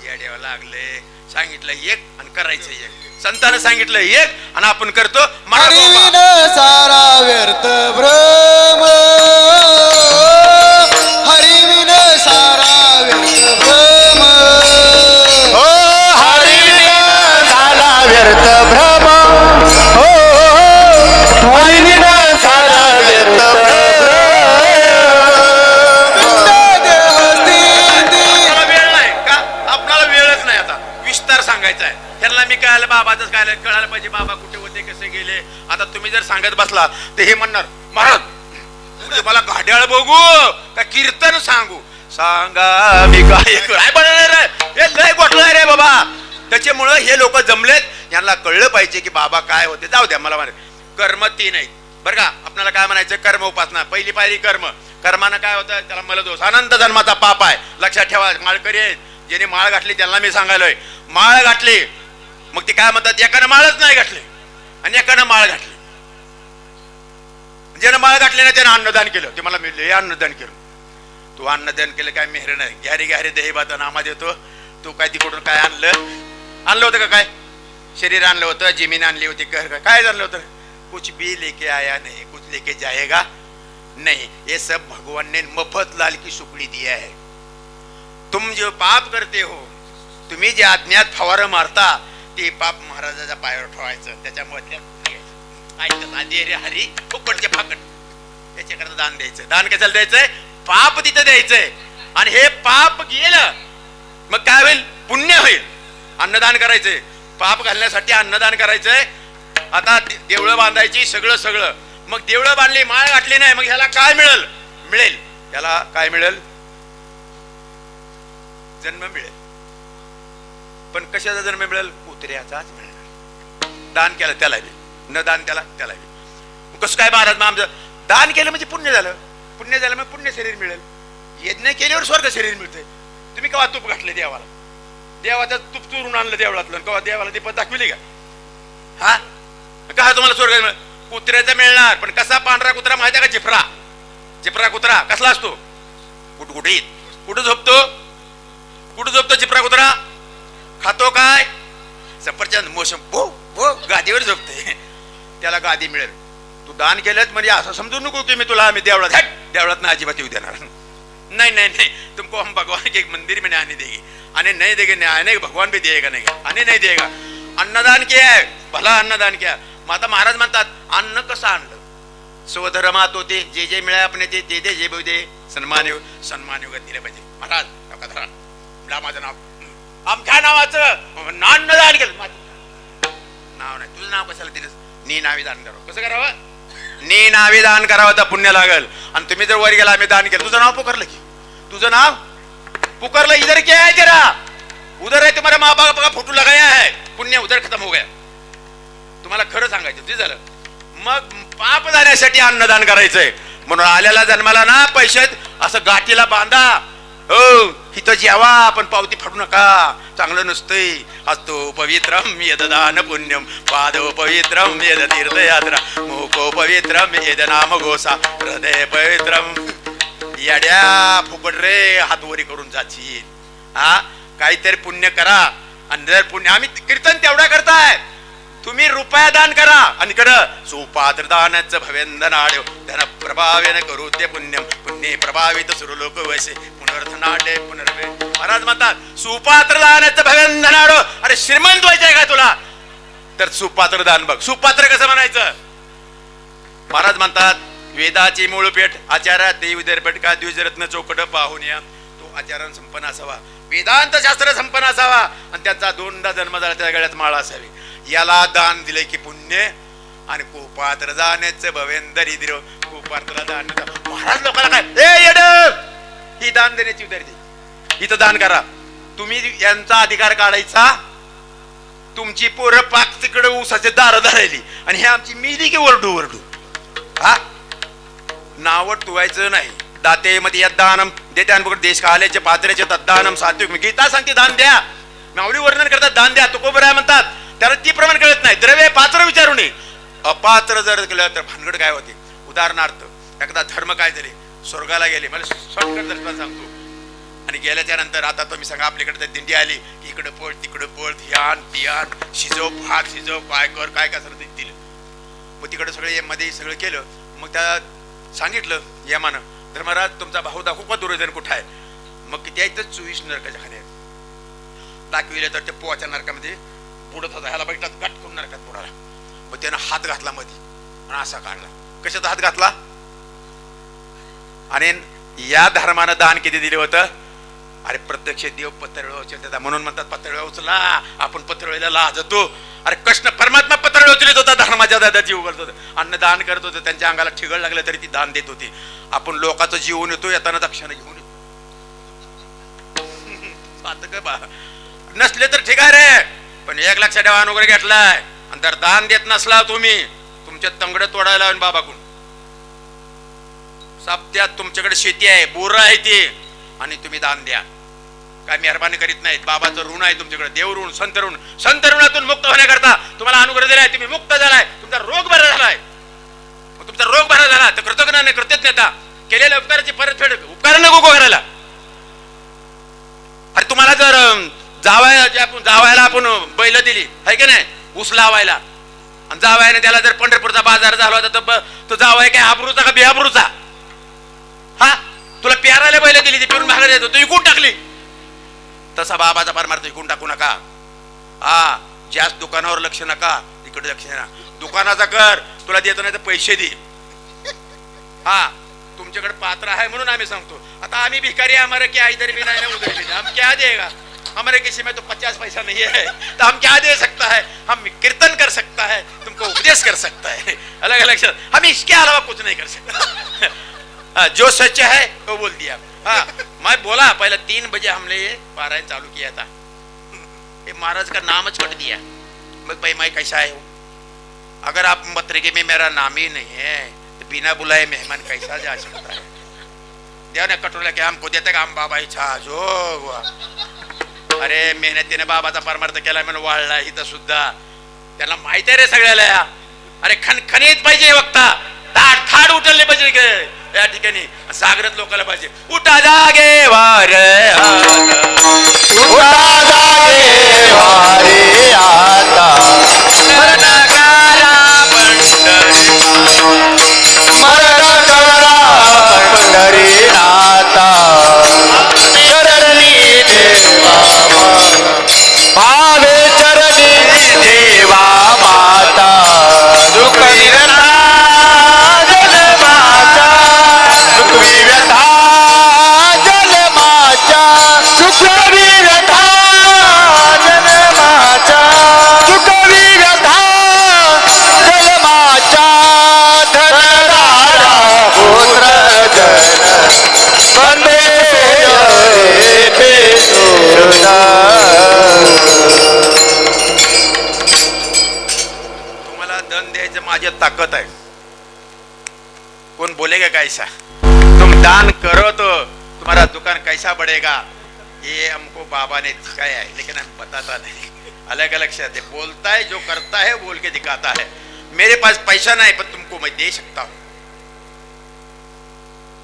येड्यावर लागले सांगितलं एक आणि करायचं एक संतानं सांगितलं एक आणि आपण करतो हरिविन सारा व्यर्थ भ्रम हरिविन सारा व्यर्थ भ्रम हो हरिविन सारा व्यर्थ भ्रम हो हरिविन सारा व्यर्थ सांगायचं आहे त्यांना मी कळालं बाबाच काय कळायला पाहिजे बाबा कुठे होते कसे गेले आता तुम्ही जर सांगत बसला तर हे म्हणणार महाराज मला घाड्याळ बघू का कीर्तन सांगू सांगा मी काय बनणार हे लय गोठलं रे बाबा त्याच्यामुळं हे लोक जमलेत यांना कळलं पाहिजे की बाबा काय होते जाऊ द्या मला म्हणाय कर्म 3 आहेत बरं का आपल्याला काय म्हणायचं कर्म उपासना पहिली पायरी कर्म कर्मानं काय होतं त्याला मला दोष अनंत जन्माचा पाप आहे लक्षात ठेवा माळकरी आहेत ज्याने माळ घातली त्यांना मी सांगायलोय माळ घातली मग ते काय म्हणतात एकानं माळच नाही घातली आणि एकानं माळ घातली ज्यानं माळ घातली ना त्यानं अन्नदान केलं ते मला मिळले अन्नदान केलं तू अन्नदान केलं काय मेहर नाही घ्यारी घ्यारी दही भात नामा देतो तू काय तिकडून काय आणलं होतं का काय शरीर आणलं होतं जमीन आणली होती काय आणलं होतं कुछ भी लेके आया नहीं कुछ लेके जाएगा नहीं ये सब भगवान ने मफत लाल की सुकड़ी दिया है तुम जो पाप करते हो तुम्ही जे अज्ञात फवारं मारता ते पाप महाराजाच्या पायावर ठेवायचं त्याच्यामध्ये हरी फुकटचे फाकट त्याच्याकरता दान द्यायचं दान कशाला द्यायचंय पाप तिथं द्यायचंय आणि हे पाप गेलं मग काय होईल पुण्य होईल अन्नदान करायचंय पाप घालण्यासाठी अन्नदान करायचंय आता देवळं बांधायची सगळं मग देवळं बांधली माळ घातली नाही मग ह्याला काय मिळेल त्याला काय मिळेल जन्म मिळेल पण कशाचा जन्म मिळेल कुत्र्याचाच मिळेल दान केलं त्याला न दान त्याला कसं काय महाराज मग आमचं दान केलं म्हणजे पुण्य झालं मग पुण्य शरीर मिळेल यज्ञ केल्यावर स्वर्ग शरीर मिळतंय तुम्ही केव्हा तूप घातले देवाचं तूप चोरून आणलं देवळातलं केव्हा देवाला दीपत दाखविली का हा का तुम्हाला स्वर्ग मिळेल कुत्र्याचा मिळणार पण कसा पांढरा कुत्रा माहिती आहे का जिपरा कुत्रा कसला असतो कुठं झोपतो जिपरा कुत्रा खातो काय सफरचंद मोसम भो गादीवर झोपते त्याला गादी मिळेल तू दान केलं म्हणजे असं समजू नको की मी देवळात ना अजिबात येऊ देणार नहीं तुमको हम भगवान के एक मंदिर में आने देंगे आने नहीं देंगे आने भगवान भी देगा नहीं आने नहीं देगा अन्नदान किया है भला अन्नदान किया माता महाराज म्हणतात अन्न कसं आणलं स्वधर्मात होते जे मिळे आपण ते दे जे दे सन्मान युगात दिले पाहिजे महाराज माझं नाव आमच्या नावाचं अन्नदान केलं नाव नाही तुझं नाव कशाला दिलं नी नावी दान करावं कसं करावं नी नावी दान करावं तर पुण्य लागल आणि तुम्ही जर वर गेला आम्ही दान केलं तुझं नाव पुकारलं की तुझं नाव पुकारलं इधर क्या है तेरा उधर है तुम्हारा माँ बाप का फोटो लगाया है पुण्य उधर खत्म हो गया तुम्हाला खरं सांगायचं ते झालं मग पाप जाण्यासाठी अन्नदान करायचंय म्हणून आलेला जन्माला ना पैशात असं गाठीला बांधा हो इथं जेवा आपण पावती फाडू नका चांगलं नसतंय हस्तो पवित्रम यददान पुण्यम पादो पवित्रम यद तीर्थयात्रा मुखो पवित्रम यद नाम घोषा हृदय पवित्रम येड्या फुकट रे हातवरी करून जाशील हा काहीतरी पुण्य करा आणि जर पुण्य आम्ही कीर्तन तेवढा करताय तुम्ही रुपया दान करा आणि सुपात्र दानाचं भवेंदनाड्यो धन प्रभावेन करू ते पुण्यम पुण्य प्रभावित सुरलोक वैसे पुनर्धनाडे पुनर्वे महाराज म्हणतात सुपात्र दानाचं भवेंदनाडो अरे श्रीमंत व्हायचंय का तुला तर सुपात्र दान बघ सुपात्र कसं म्हणायचं महाराज म्हणतात वेदाची मूळ पेठ आचार्य देव विद्यापीठ का द्विजरत्न चौकट पाहून या तो आचार्य संपन्न असावा वेदांत शास्त्र संपन्न असावा आणि त्याचा 2दा जन्म झाला त्या गळ्यात माळा असावी याला दान दिले की पुण्य आणि कुपात्र जाण्याचं भवेंदरी दिरो कुपात्र दान महाराज लोकांना काय ही दान देण्याची उदारी इथं दान करा तुम्ही यांचा अधिकार काढायचा तुमची पोरं पाक तिकडे ऊसाचे दार धरायली आणि हे आमची मिली की ओरडू हा नाव ठेवायचं नाही. दातेमध्ये यद्दानम देते अनुभव देश काल्याचे पात्रेचे तद्दानम सात्विक. गीता सांगते दान द्या. माऊली वर्णन करतात दान द्या. तुकोबराय म्हणतात त्याला ती प्रमाण कळत नाही. द्रव्य पात्र विचारू नये. अपात्र जर केलं तर भानगड काय होते. उदाहरणार्थ एकदा धर्म काय झाले, स्वर्गाला गेले. मला शॉर्टकट दर्शन सांगतो. आणि गेल्याच्या नंतर आता तुम्ही सांगा आपल्याकडे दिंडी आली की इकडं पळ तिकडं पळ, ध्यान पियान शिजव भात शिजव काय कर काय काय सगळं दिलं. मग तिकडं सगळे मध्ये सगळं केलं. मग त्या सांगितलं यमानं, धर्मराज तुमचा भाऊ दाखवू का दुर्योधन कुठं आहे. मग त्या इथं 24 नरकाच्या खाली आहेत. दाखविलं तर ते पोवाच्या नरकामध्ये बुडत होता. ह्याला बैठत गट करून नरकात बुडाला. मग त्यानं हात घातला मध्ये आणि असा काढला. कशाचा हात घातला. आणि या धर्मानं दान किती दिले होतं. अरे प्रत्यक्ष देव पत्रळ उचलतात म्हणून म्हणतात पत्रळ उचला. आपण पत्रळीला लाजतो. अरे कृष्ण परमात्मा पत्रळ उचलत होता. धर्माच्या दादा जीव करत होता. अन्न दान करत होतं. त्यांच्या अंगाला ठिगळ लागलं तरी ती दान देत होती. आपण लोकांचं जीवन येतो येताना दक्षिणा घेऊन येतो. नसले तर ठीक आहे रे, पण एक लक्षात ठेवा वगैरे घेतलाय आणि जर दान देत नसला तुम्ही तुमच्या तंगड तोडायला बाबाकडून. साप्त्यात तुमच्याकडे शेती आहे, बोर आहे ती, आणि तुम्ही दान द्या. काय मेहरबानी करीत नाहीत. बाबाचं ऋण आहे तुमच्याकडे, देव ऋण, संत ऋण. संत ऋणातून मुक्त होण्याकरता तुम्हाला अनुग्रह दिलाय. तुम्ही मुक्त झालाय. तुमचा रोग बरा झालाय. तुमचा रोग बरा झाला तर कृतज्ञ कृतज्ञता केलेल्या उपकाराची परतफेड उपकार नको करायला. अरे तुम्हाला जर जावायला आपण बैल दिली आहे की नाही ऊस लावायला, आणि जावायने त्याला जर पंढरपूरचा बाजार झाला होता तर तो जावाय काय आबरूचा का बेआबरूचा. हा तुला प्यारायला बैल दिली ती पिरून भागायला देतो, तू विकून टाकली. तसा बाबाचा परमार्थ विकून टाकू नका. हा जास्त दुकानावर लक्ष नका, इकडे लक्ष ना. दुकानाचा कर, तुला देतो नाही तर पैसे दे. हा तुमच्याकडे पात्र आहे म्हणून आम्ही सांगतो. आता आम्ही भिकारी, हमारे क्या इधर भी नहीं उधर भी नहीं, हम क्या देगा. हमारे किसी में तो 50 पैसा नहीं है तो हम क्या दे सकता है. हम कीर्तन कर सकता है, तुमको उपदेश कर सकता है, अलग अलग. हम इसके अलावा कुछ नहीं कर सकते. जो सच है वो बोल दिया. हाँ मैं बोला पहले 3 बजे हमने ये पारायण चालू किया था. ये महाराज का नाम छोड़ दिया. भाई मैं कैसा है. अगर आप पत्रिके में मेरा नाम ही नहीं है तो बिना बुलाए मेहमान कैसा जा सकता है. देव ने कटोरा के हमको देते का हम बाबा इच्छा जो. अरे मेहनतीने बाबाचा परमार्थ केला म्हणून वाढला इथं सुद्धा. त्यांना माहिती आहे रे सगळ्याला. अरे खणखणीत पाहिजे वक्ता, ताड थाड उचलले पाहिजे या ठिकाणी. सागरत लोकांना पाहिजे उठा जागे वारे उठा जागे वारे आता मरण करा पंढरीनाथा चरणी देवा भावे चरणी देवा माता दुःख निरता जन्माचा सुख व्यथा जन्माचा सुख व्यथा जन्माचा सुख व्यथा जन्माचा धनदारा पुत्र जन वंदे तुम्हाला धन द्यायचं माझ्यात ताकद आहे. कौन बोलेगा कैसा. तुम दान करो तो तुम्हारा दुकान कैसा बढ़ेगा. ये हमको बाबा ने सिखाया है लेकिन हम बताता नहीं. अलग अलग से बोलता है, जो करता है बोल के दिखाता है. मेरे पास पैसा नहीं पर तुमको मैं दे सकता हूँ,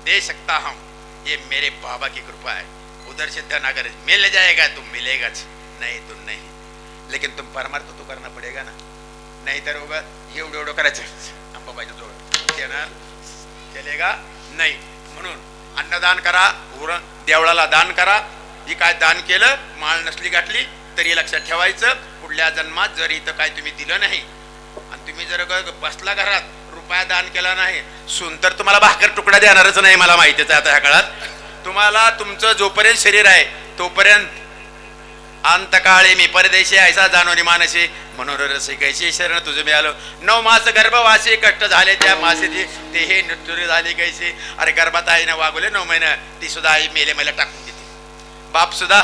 दे सकता हूँ. ये मेरे बाबा की कृपा है. उधर से धन अगर मिल जाएगा तो मिलेगा, नहीं तो नहीं. लेकिन तुम परमार्थ तो करना पड़ेगा ना. नहीं तर होगा एवढं एवढं करायचं अंबाबाईच्या जवळ देणार केलेगा नाही. म्हणून अन्नदान करा, देवळाला दान करा. ही काय दान केलं माळ नसली गाठली तरी लक्षात ठेवायचं पुढल्या जन्मात जर इथं काय तुम्ही दिलं नाही आणि तुम्ही जर बसला घरात रुपया दान केला नाही सून तर तुम्हाला भाकर तुकडा देणारच नाही. मला माहितीच आहे आता ह्या काळात. तुम्हाला तुमचं जोपर्यंत शरीर आहे तोपर्यंत अंतकाळी मी परदेशी ऐसा जाणवणी मानसी मनोरसी कैसी शरण तुझे मी आलो. 9 मास गर्भवासी कष्ट झाले त्या मासेची ते हे नृत्य झाले कैसे. अरे गर्भात आईनं वागवले 9 महिने ती सुद्धा आई मेले मला टाकून देते. बाप सुद्धा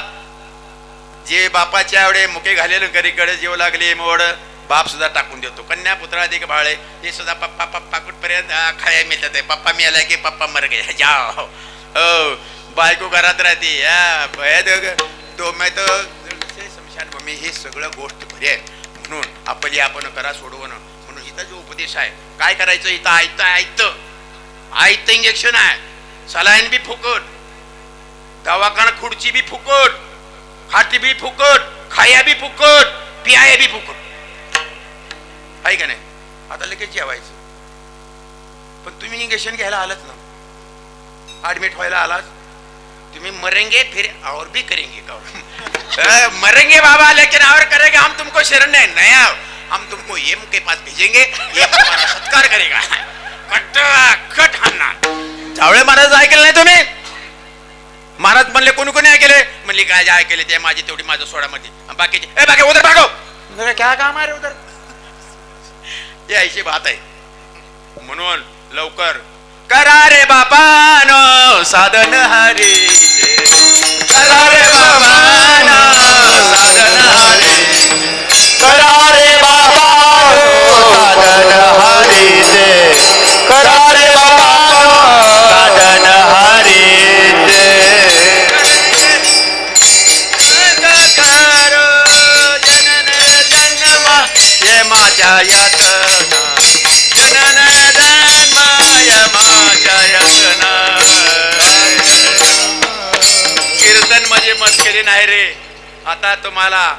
जे बापाच्या एवढे मुके घालेले करीकडे जीव लागले मोड बाप सुद्धा टाकून देतो. कन्या पुत्राधिक भाळे हे सुद्धा पप्पा पप्पा कुठपर्यंत खाया मिळतात आहे. पप्पा मिळाला की पप्पा मर गे जाओ. हो बायको घरात राहते तो मैं तो समशान भूमी. हे सगळं गोष्ट खरी आहे. म्हणून आपली आपण करा सोडवणं. म्हणून इथं जो उपदेश आहे काय करायचं, इथं आयतं इंजेक्शन आहे, सलाईन बी फुकट, दवाखाना खुर्ची बी फुकट, खाटी बी फुकट, खाया बी फुकट, पियाया बी फुकट आहे का नाही. आता लगेच जेवायचं. पण तुम्ही इंजेक्शन घ्यायला आलात ना, ऍडमिट व्हायला आलात, तुम्ही मरेंगे फिर और भी करेंगे का मरेंगे बाबा लेकिन और करेंगे हम तुमको शरण नहीं नया, हम तुमको एम के पास भेजेंगे, ये तुम्हारा सत्कार करेगा. कट हाणणार. जावळे महाराज ऐकलं नाही तुम्ही. महाराज म्हणले कोणी कोणी ऐकले, म्हणली काय जे ऐकले ते माझी तेवढी माझ्या सोडामध्ये, बाकीचे ए बाकी उधर भागो, क्या काम आहे रे उधर. हे ऐशी बात आहे. म्हणून लवकर करा रे बापानो साधन हरी, करा रे बापानो साधन हरी, करा रे बाबा साधन हरीचे, करा रे बाबा साधन हरीचे. ये माझ्या यातना जनन जन्माय माझ्या यातना. कीर्तन म्हणजे मस्करी नाही रे. आता तुम्हाला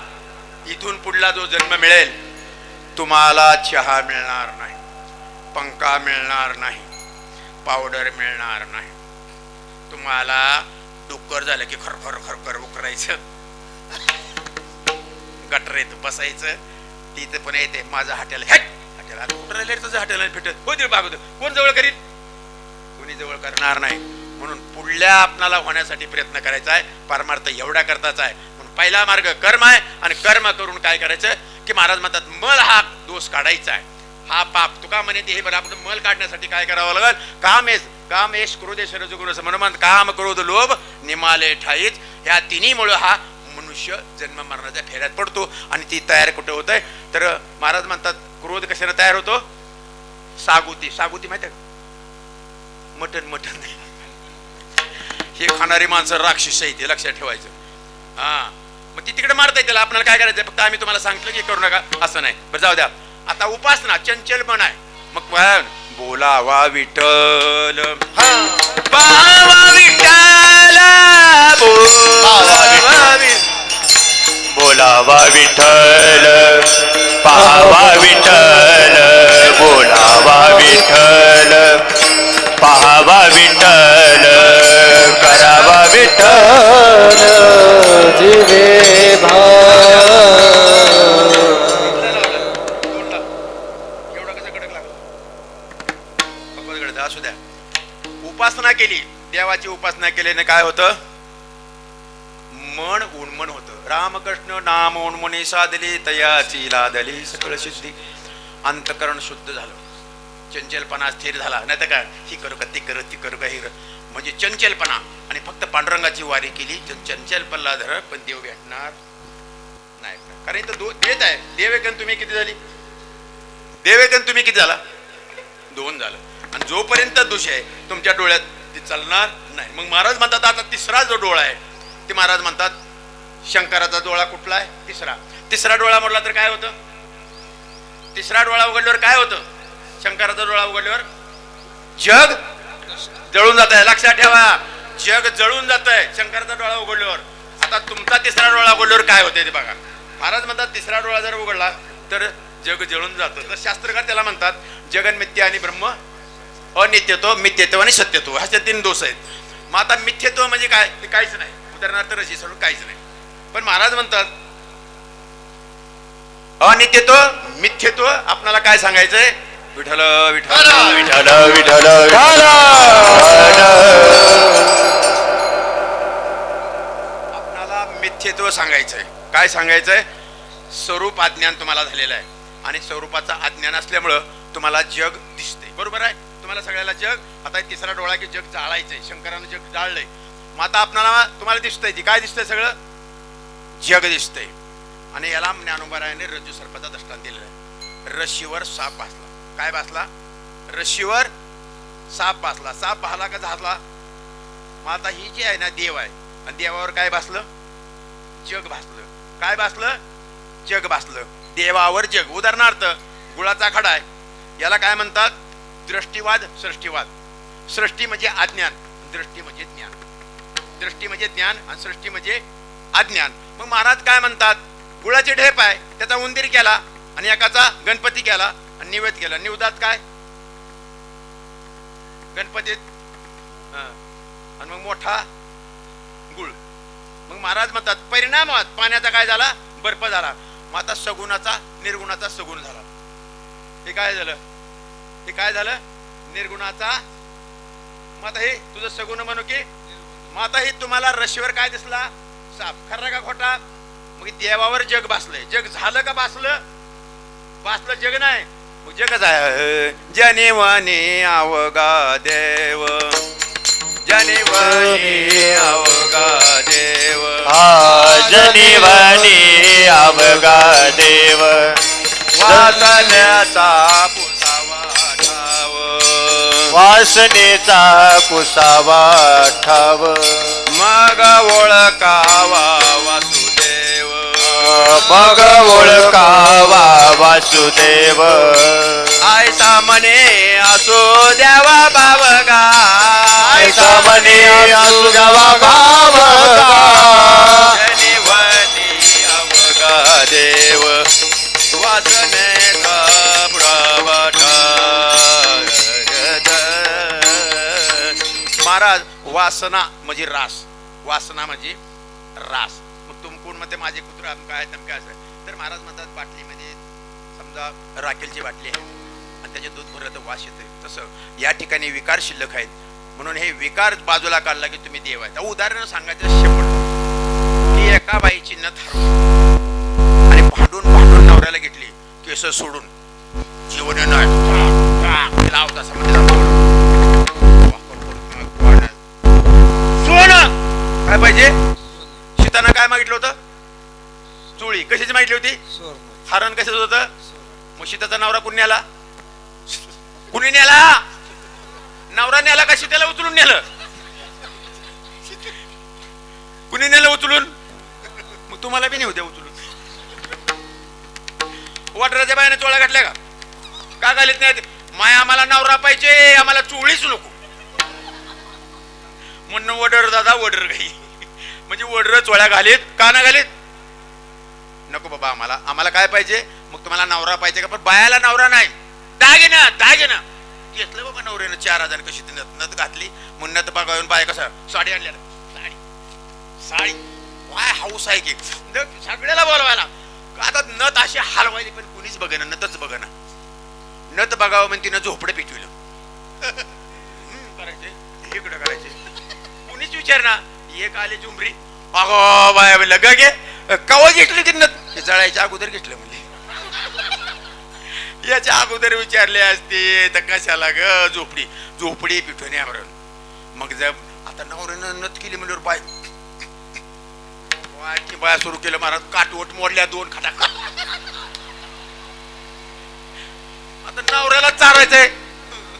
इथून पुढला जो जन्म मिळेल, तुम्हाला चहा मिळणार नाही, पंखा मिळणार नाही, पावडर मिळणार नाही. तुम्हाला डुक्कर झालं की खरखर खरखर उकरायचं, गटरेत बसायचं. तिथं पण येते माझं हॉटेल हॉटेल कुठं राहिले तुझं हॉटेल फिटत हो दे बागवत. कोण जवळ करील, कोणी जवळ करणार नाही. म्हणून पुढल्या आपणाला होण्यासाठी प्रयत्न करायचा आहे. परमार्थ एवढा करताच आहे. म्हणून पहिला मार्ग कर्म आहे. आणि कर्म करून काय करायचं की महाराज म्हणतात मल हा दोष काढायचा आहे, हा पाप तुका म्हणे हे बरोबर. मल काढण्यासाठी काय करावं लागेल, कामेश क्रोधेश रजोगुण म्हणून काम क्रोध लोभ निमाले ठाईच. ह्या तिन्हीमुळे हा मनुष्य जन्म मरणाच्या फेऱ्यात पडतो. आणि ती तयार कुठे होत आहे तर महाराज म्हणतात क्रोध कशाने तयार होतो, सागुती. सागुती माहिती आहे, मटन नाही. हे खाणारी माणसं राक्षस आहे, ते लक्षात ठेवायचं. हा मग ती तिकडे मारता त्याला. आपल्याला काय करायचं, फक्त आम्ही तुम्हाला सांगितलं की करू नका असं नाही. बरं जाऊ द्या. आता उपासना चंचल मन आहे. मग बोलावा विठ्ठल, पाहावा विठ्ठल, बोलावा विठ्ठल, पाहावा विठ्ठल, बोलावा विठ्ठल, पाहावा विठ्ठल, करावा विठ्ठल जीवे भाव. असू द्या. उपासना केली, देवाची उपासना केल्याने काय होतं, मन उन्मन होतं. रामकृष्ण नाम उन्मनी साधली, तयाची लादली सकळ सिद्धी. अंतकरण शुद्ध झालं, चंचलपणा स्थिर झाला. नाही तर काय ही करू का ती करू, ती करू का ही करू, म्हणजे चंचलपणा. आणि फक्त पांडुरंगाची वारी केली, चंचल पल्लाधर पण देव भेटणार नाही. कारण इथं देत आहे. देवेकन तुम्ही किती झाली, देवेकन तुम्ही किती झाला, 2 झालं. आणि जोपर्यंत दोष आहे तुमच्या डोळ्यात ते चालणार नाही. मग महाराज म्हणतात आता तिसरा जो डोळा आहे ते महाराज म्हणतात शंकराचा डोळा कुठला आहे, तिसरा डोळा मोडला तर काय होतं, तिसरा डोळा उघडल्यावर काय होतं, शंकराचा डोळा उघडल्यावर जग जळून जात आहे. लक्षात ठेवा, जग जळून जात आहे शंकराचा डोळा उघडल्यावर. आता तुमचा तिसरा डोळा उघडल्यावर काय होते ते बघा. महाराज म्हणतात तिसरा डोळा जर उघडला तर जग जळून जातं. तर शास्त्रकार त्याला म्हणतात जगन मिथ्या आणि ब्रह्म अनित्यत्व, मिथ्यत्व आणि सत्यत्व, असे 3 दोष आहेत. मग आता मिथ्यत्व म्हणजे काय, ते काहीच नाही. उदाहरणार्थ रशी सोडून काहीच नाही. पण महाराज म्हणतात अनित्यत्व मिथ्यत्व आपल्याला काय सांगायचंय, विठ्ठल विठ्ठल विठ्ठल विठ्ठल आपल्याला मिथ्यत्व सांगायचंय. काय सांगायचंय, स्वरूप अज्ञान तुम्हाला झालेलं आहे. आणि स्वरूपाचा अज्ञान असल्यामुळं तुम्हाला जग दिसते. बरोबर आहे, तुम्हाला सगळ्याला जग. आता तिसरा डोळा की जग जाळायचंय, शंकरानं जग जाळलंय. मग आता आपल्याला तुम्हाला दिसतंय, काय दिसतंय, सगळं जग दिसतंय. आणि याला ज्ञानोबारायाने रज्जू सर्पाचा दृष्टांत दिलेला आहे. रशीवर साप बसला. काय बसला? रशीवर साप बसला. साप बसला का झाला? मग आता ही जी आहे ना देव आहे, आणि देवावर काय बसलं? जग बसलं. काय बसलं? जग बसलं. देवावर जग. उदाहरणार्थ गुळाचा खडा आहे, याला काय म्हणतात? दृष्टीवाद, सृष्टीवाद. सृष्टी म्हणजे अज्ञान, दृष्टी म्हणजे ज्ञान. दृष्टी म्हणजे ज्ञान आणि सृष्टी म्हणजे अज्ञान. मग महाराज काय म्हणतात? गुळाचे ढेप आहे, त्याचा उंदीर केला आणि एकाचा गणपती केला आणि निवेद केला. निवदात काय? गणपतीत आणि मग मोठा गुळ. मग महाराज म्हणतात परिणामात पाण्याचा काय झाला? बर्फ झाला. मग आता सगुणाचा निर्गुणाचा सगुण झाला. हे काय झालं? हे काय झालं? निर्गुणाचा. मग आता हे तुझं सगुण म्हणू की? मग आता हे तुम्हाला रशीवर काय दिसला? साप. खरा का खोटा? मग देवावर जग बसलंय. जग झालं का बसलं? बसलं जग नाही, मग जगच आहे. जनिवनी अवघा देव, जनिवनी अवघा देव, जनिवनी अवघा देव, वासण्याचा पुसावा ठाव, वासनेचा पुसावा ठाव, मग ओळखावा वासुदेव, मग ओळखावा वासुदेव. आयसा म्हणे असो द्यावा बावगा, आयसा म्हणे असो द्यावा बावगा, जनिवनी अवघा देव, वासनेचा प्रवटा. महाराज वासना म्हणजे रास, वासना म्हणजे रास. मग तुम कोण म्हणते माझे कुत्र काय काय असं? तर महाराज म्हणतात बाटलीमध्ये समजा राखेलची बाटली आहे आणि त्याचे दूध भरलं तर वास येते. तसं या ठिकाणी विकार शिल्लक आहेत, म्हणून हे विकार बाजूला काढला की तुम्ही देव आहे. उदाहरण सांगायचं शेवट की एका बाईची नथ हरवली आणि भांडून भांडून नवऱ्याला घेतली, केस सोडून जीवन नाही लावता काय पाहिजे? सीताना काय मागितलं होतं? चोळी. कशाची मागितली होती? हरण कशाचं होतं? मग सीताचा नवरा कुणी नेला? कुणी नेला? नवरा नेला का सीतेला उचलून नेलं? कुणी नेलं उचलून? मग तुम्हाला बी नेऊ द्या उचलून. वाटराच्या बायाने चोळ्या घातल्या का? का घालीत नाहीत? माय आम्हाला नवरा पाहिजे, आम्हाला चोळीच नको म्हणणं. वडर दादा वडर गाई म्हणजे वडर चोळ्या घालीत का ना घालीत? नको बाबा, आम्हाला काय पाहिजे? मग तुम्हाला नवरा पाहिजे का? पण बायाला नवरा नाही. दागिना दागिना घेतलं बाबा नवऱ्यानं 4,000 कशी नथ घातली. मग नथ बघावून बाय कसा साडी आणल्या, साडी साडी काय हाऊस आहे की सगळ्याला बोलवायला. आता नथ अशी हलवायली पण कुणीच बघना, नथच बघना. नथ बघावं म्हणजे तिनं झोपडं पिटविलं करायचे, इकडं करायचे, कुणीच विचार ना. एक आली झुमरी, अगो बाया म्हणलं ग गे कवा घेतली की नथ? जळायच्या अगोदर घेतलं म्हणजे. याच्या अगोदर विचारले असते तर कशाला ग झोपडी झोपडी पिठवण्यावर. मग जर आता नवऱ्यानं नथ केली म्हणल्यावर बाया सुरू केलं. महाराज काटवट मोडल्या 2 खटाखट. आता नवऱ्याला चारायचंय,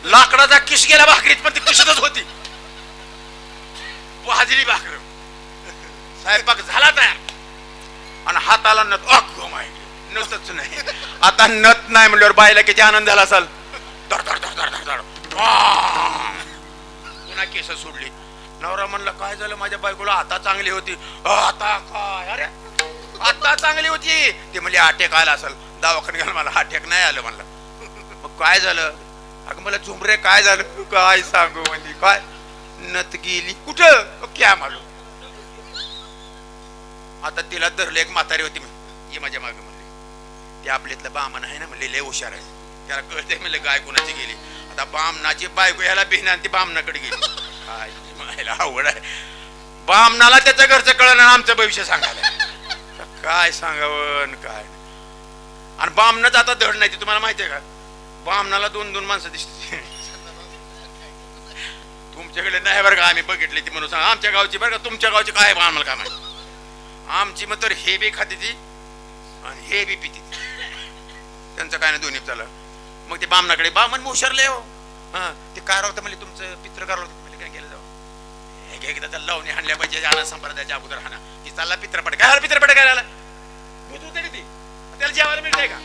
लाकडाचा किस गेला भाकरीत पण ती किसतच होती. भाजली भाकर, स्वयंपाक झाला तयार आणि हाताला नथ. अगो माय नथच नाही. आता नथ नाही म्हणल्यावर बायला किती आनंद झाला असाल. धड धड धड धड धड पुन्हा केस सोडली. नवरा म्हणला काय झालं माझ्या बायकोला? आता चांगली होती. आता काय? अरे आता चांगली होती. ते म्हणजे अटॅक आला असेल, दवाखान्यात गेला. मला अटॅक नाही आलं म्हणला. मग काय झालं? अगं मला झुमरे काय झालं? काय सांगू म्हणजे काय? नथ गेली. कुठं? क्या मालूम. आता तिला धरलं. एक म्हातारी होती ये माझ्या मागे म्हणली, ते आपल्यातलं बामण आहे ना म्हणले, लय हुशार आहे, त्याला कळते म्हणले गाय कोणाची गेली. आता बामणाची बायको ह्याला बिना ती बामणाकडे गेली. काय मायला आवड आहे. बामणाला त्याचं घरचं कळलं ना आमचं भविष्य सांगायला. काय सांगावं काय. आणि बामणाच आता धड नाही. तुम्हाला माहिती आहे का? बामणाला 2-2 माणसं दिसते. तुमच्याकडे नाही बरं का, आम्ही बघितली ती म्हणून सांगा. आमच्या गावची बरं का, तुमच्या गावची काय आम्हाला काय माहिती. आमची मग तर हे बी खाती ती आणि हे बी पिते. त्यांचं काय नाही दोन्ही झालं. मग ते बामणाकडे बामण हुशारले हो. हा ते काय होतं म्हणजे तुमचं पित्र कार होतं म्हणजे काय केलं जाऊ एकदा त्याला लावणी हाणल्या पाहिजे. आना संप्रदायाच्या अगोदर हाना की चालला पित्रपट काय पित्रपट करायला भूत होते का ते त्याला जेवायला मिळतंय का.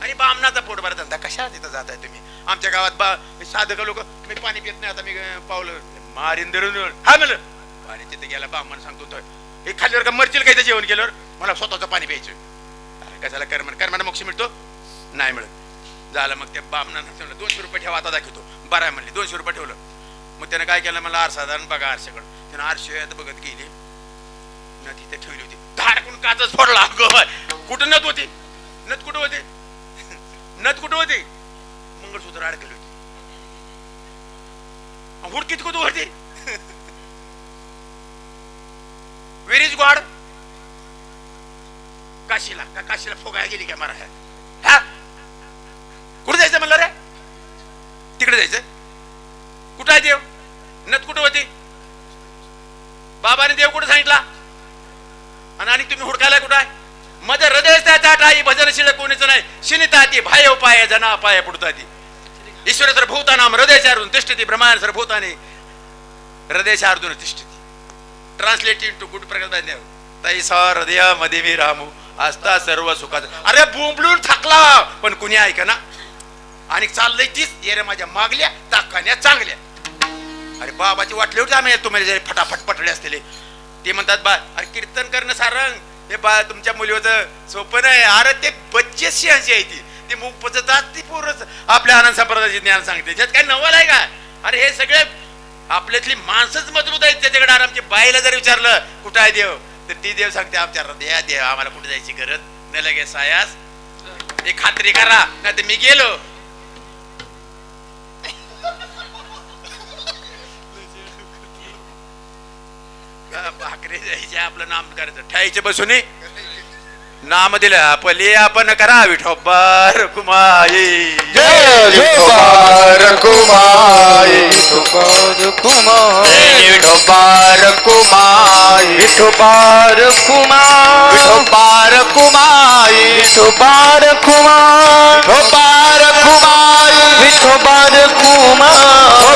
आणि बामणाचा पोट भरा धंदा कशा तिथं जाताय तुम्ही. आमच्या गावात साधक लोक मी पाणी पित नाही आता मी पावलं मारीन धरून हा म्हणलं पाणी तिथे गेला बामण सांगतो हे खाल्ल्यावर का मरतील काय जेवण केल्यावर मला स्वतःचं पाणी प्यायचं कशाला कर्माना मोक्ष मिळतो नाही मिळत. झालं मग त्या बामणानं ठेवलं 200 रुपये ठेवा आता दाखवतो. बरं आहे म्हणले 200 रुपये ठेवलं. मग त्यानं काय केलं मला आरसादारण बघा आरशाकडं त्यानं आरशात बघत गेली न तिथे ठेवली होती. धाडकून काचच फोडला. कुठं नथ होती नथ कुठं होते नथ कुठं होते मंगळसूत्र अडकली होती. हुडकीत कुठं होती व्हेर इज गॉड काशीला का काशीला फोगायला गेली काय मारा हा कुठे जायचं म्हणलं रे तिकडे जायचं. कुठं आहे देव नथ कुठं होती बाबाने देव कुठं सांगितला आणि तुम्ही हुडकायला कुठं आहे. माझं हृदय ताटाई भजन शिळ कोणीच नाही शिनिता ती भाय उपाय जना पाय पुढता ती ईश्वर सर भूतानाम हृदय चारून तिष्ठती ब्रह्मांड सर भूताने हृदय चारून तिष्ठती. ट्रान्सलेटिंग टू गुड प्रकार तैसा हृदयामध्ये मी रामू असता सर्व सुखात. अरे बोंबलून थकला पण कुणी ऐका ना आणि चाललंय तीच येरे माझ्या मागल्या ताकान्या चांगल्या. अरे बाबाची वाटली होती आम्ही तुम्हाला जरी फटाफट पटले असलेले ते म्हणतात बा अरे कीर्तन करणं सारंग हे बा तुमच्या मुलीचं सोपं नाही. अरे ते बच्चेशी अशी आहे ती मुख पचतात ती पोरच आपल्या आनंद संप्रदायाचे ज्ञान सांगते त्यात काय नवल आहे का. अरे हे सगळे आपल्यातली माणसंच मजबूत आहेत त्याच्याकडे. आमच्या बाईला जर विचारलं कुठं आहे देव तर ती देव सांगते आमच्या हृदयात देव आम्हाला कुठे जायची गरज नाही लगेच सायास हे खात्री करा नाही तर मी गेलो. भाकरी जायचे आपलं नाम करायचं ठेवायचे बसून नाम दिलं पले आपण करा विठोबार कुमाई जय विठोबार कुमाई विठोबार कुमाई विठोबार कुमाई विठोबार कुमाई विठोबार कुमाई विठोबार कुमाई विठोबार कुमाई विठोबार कुमाई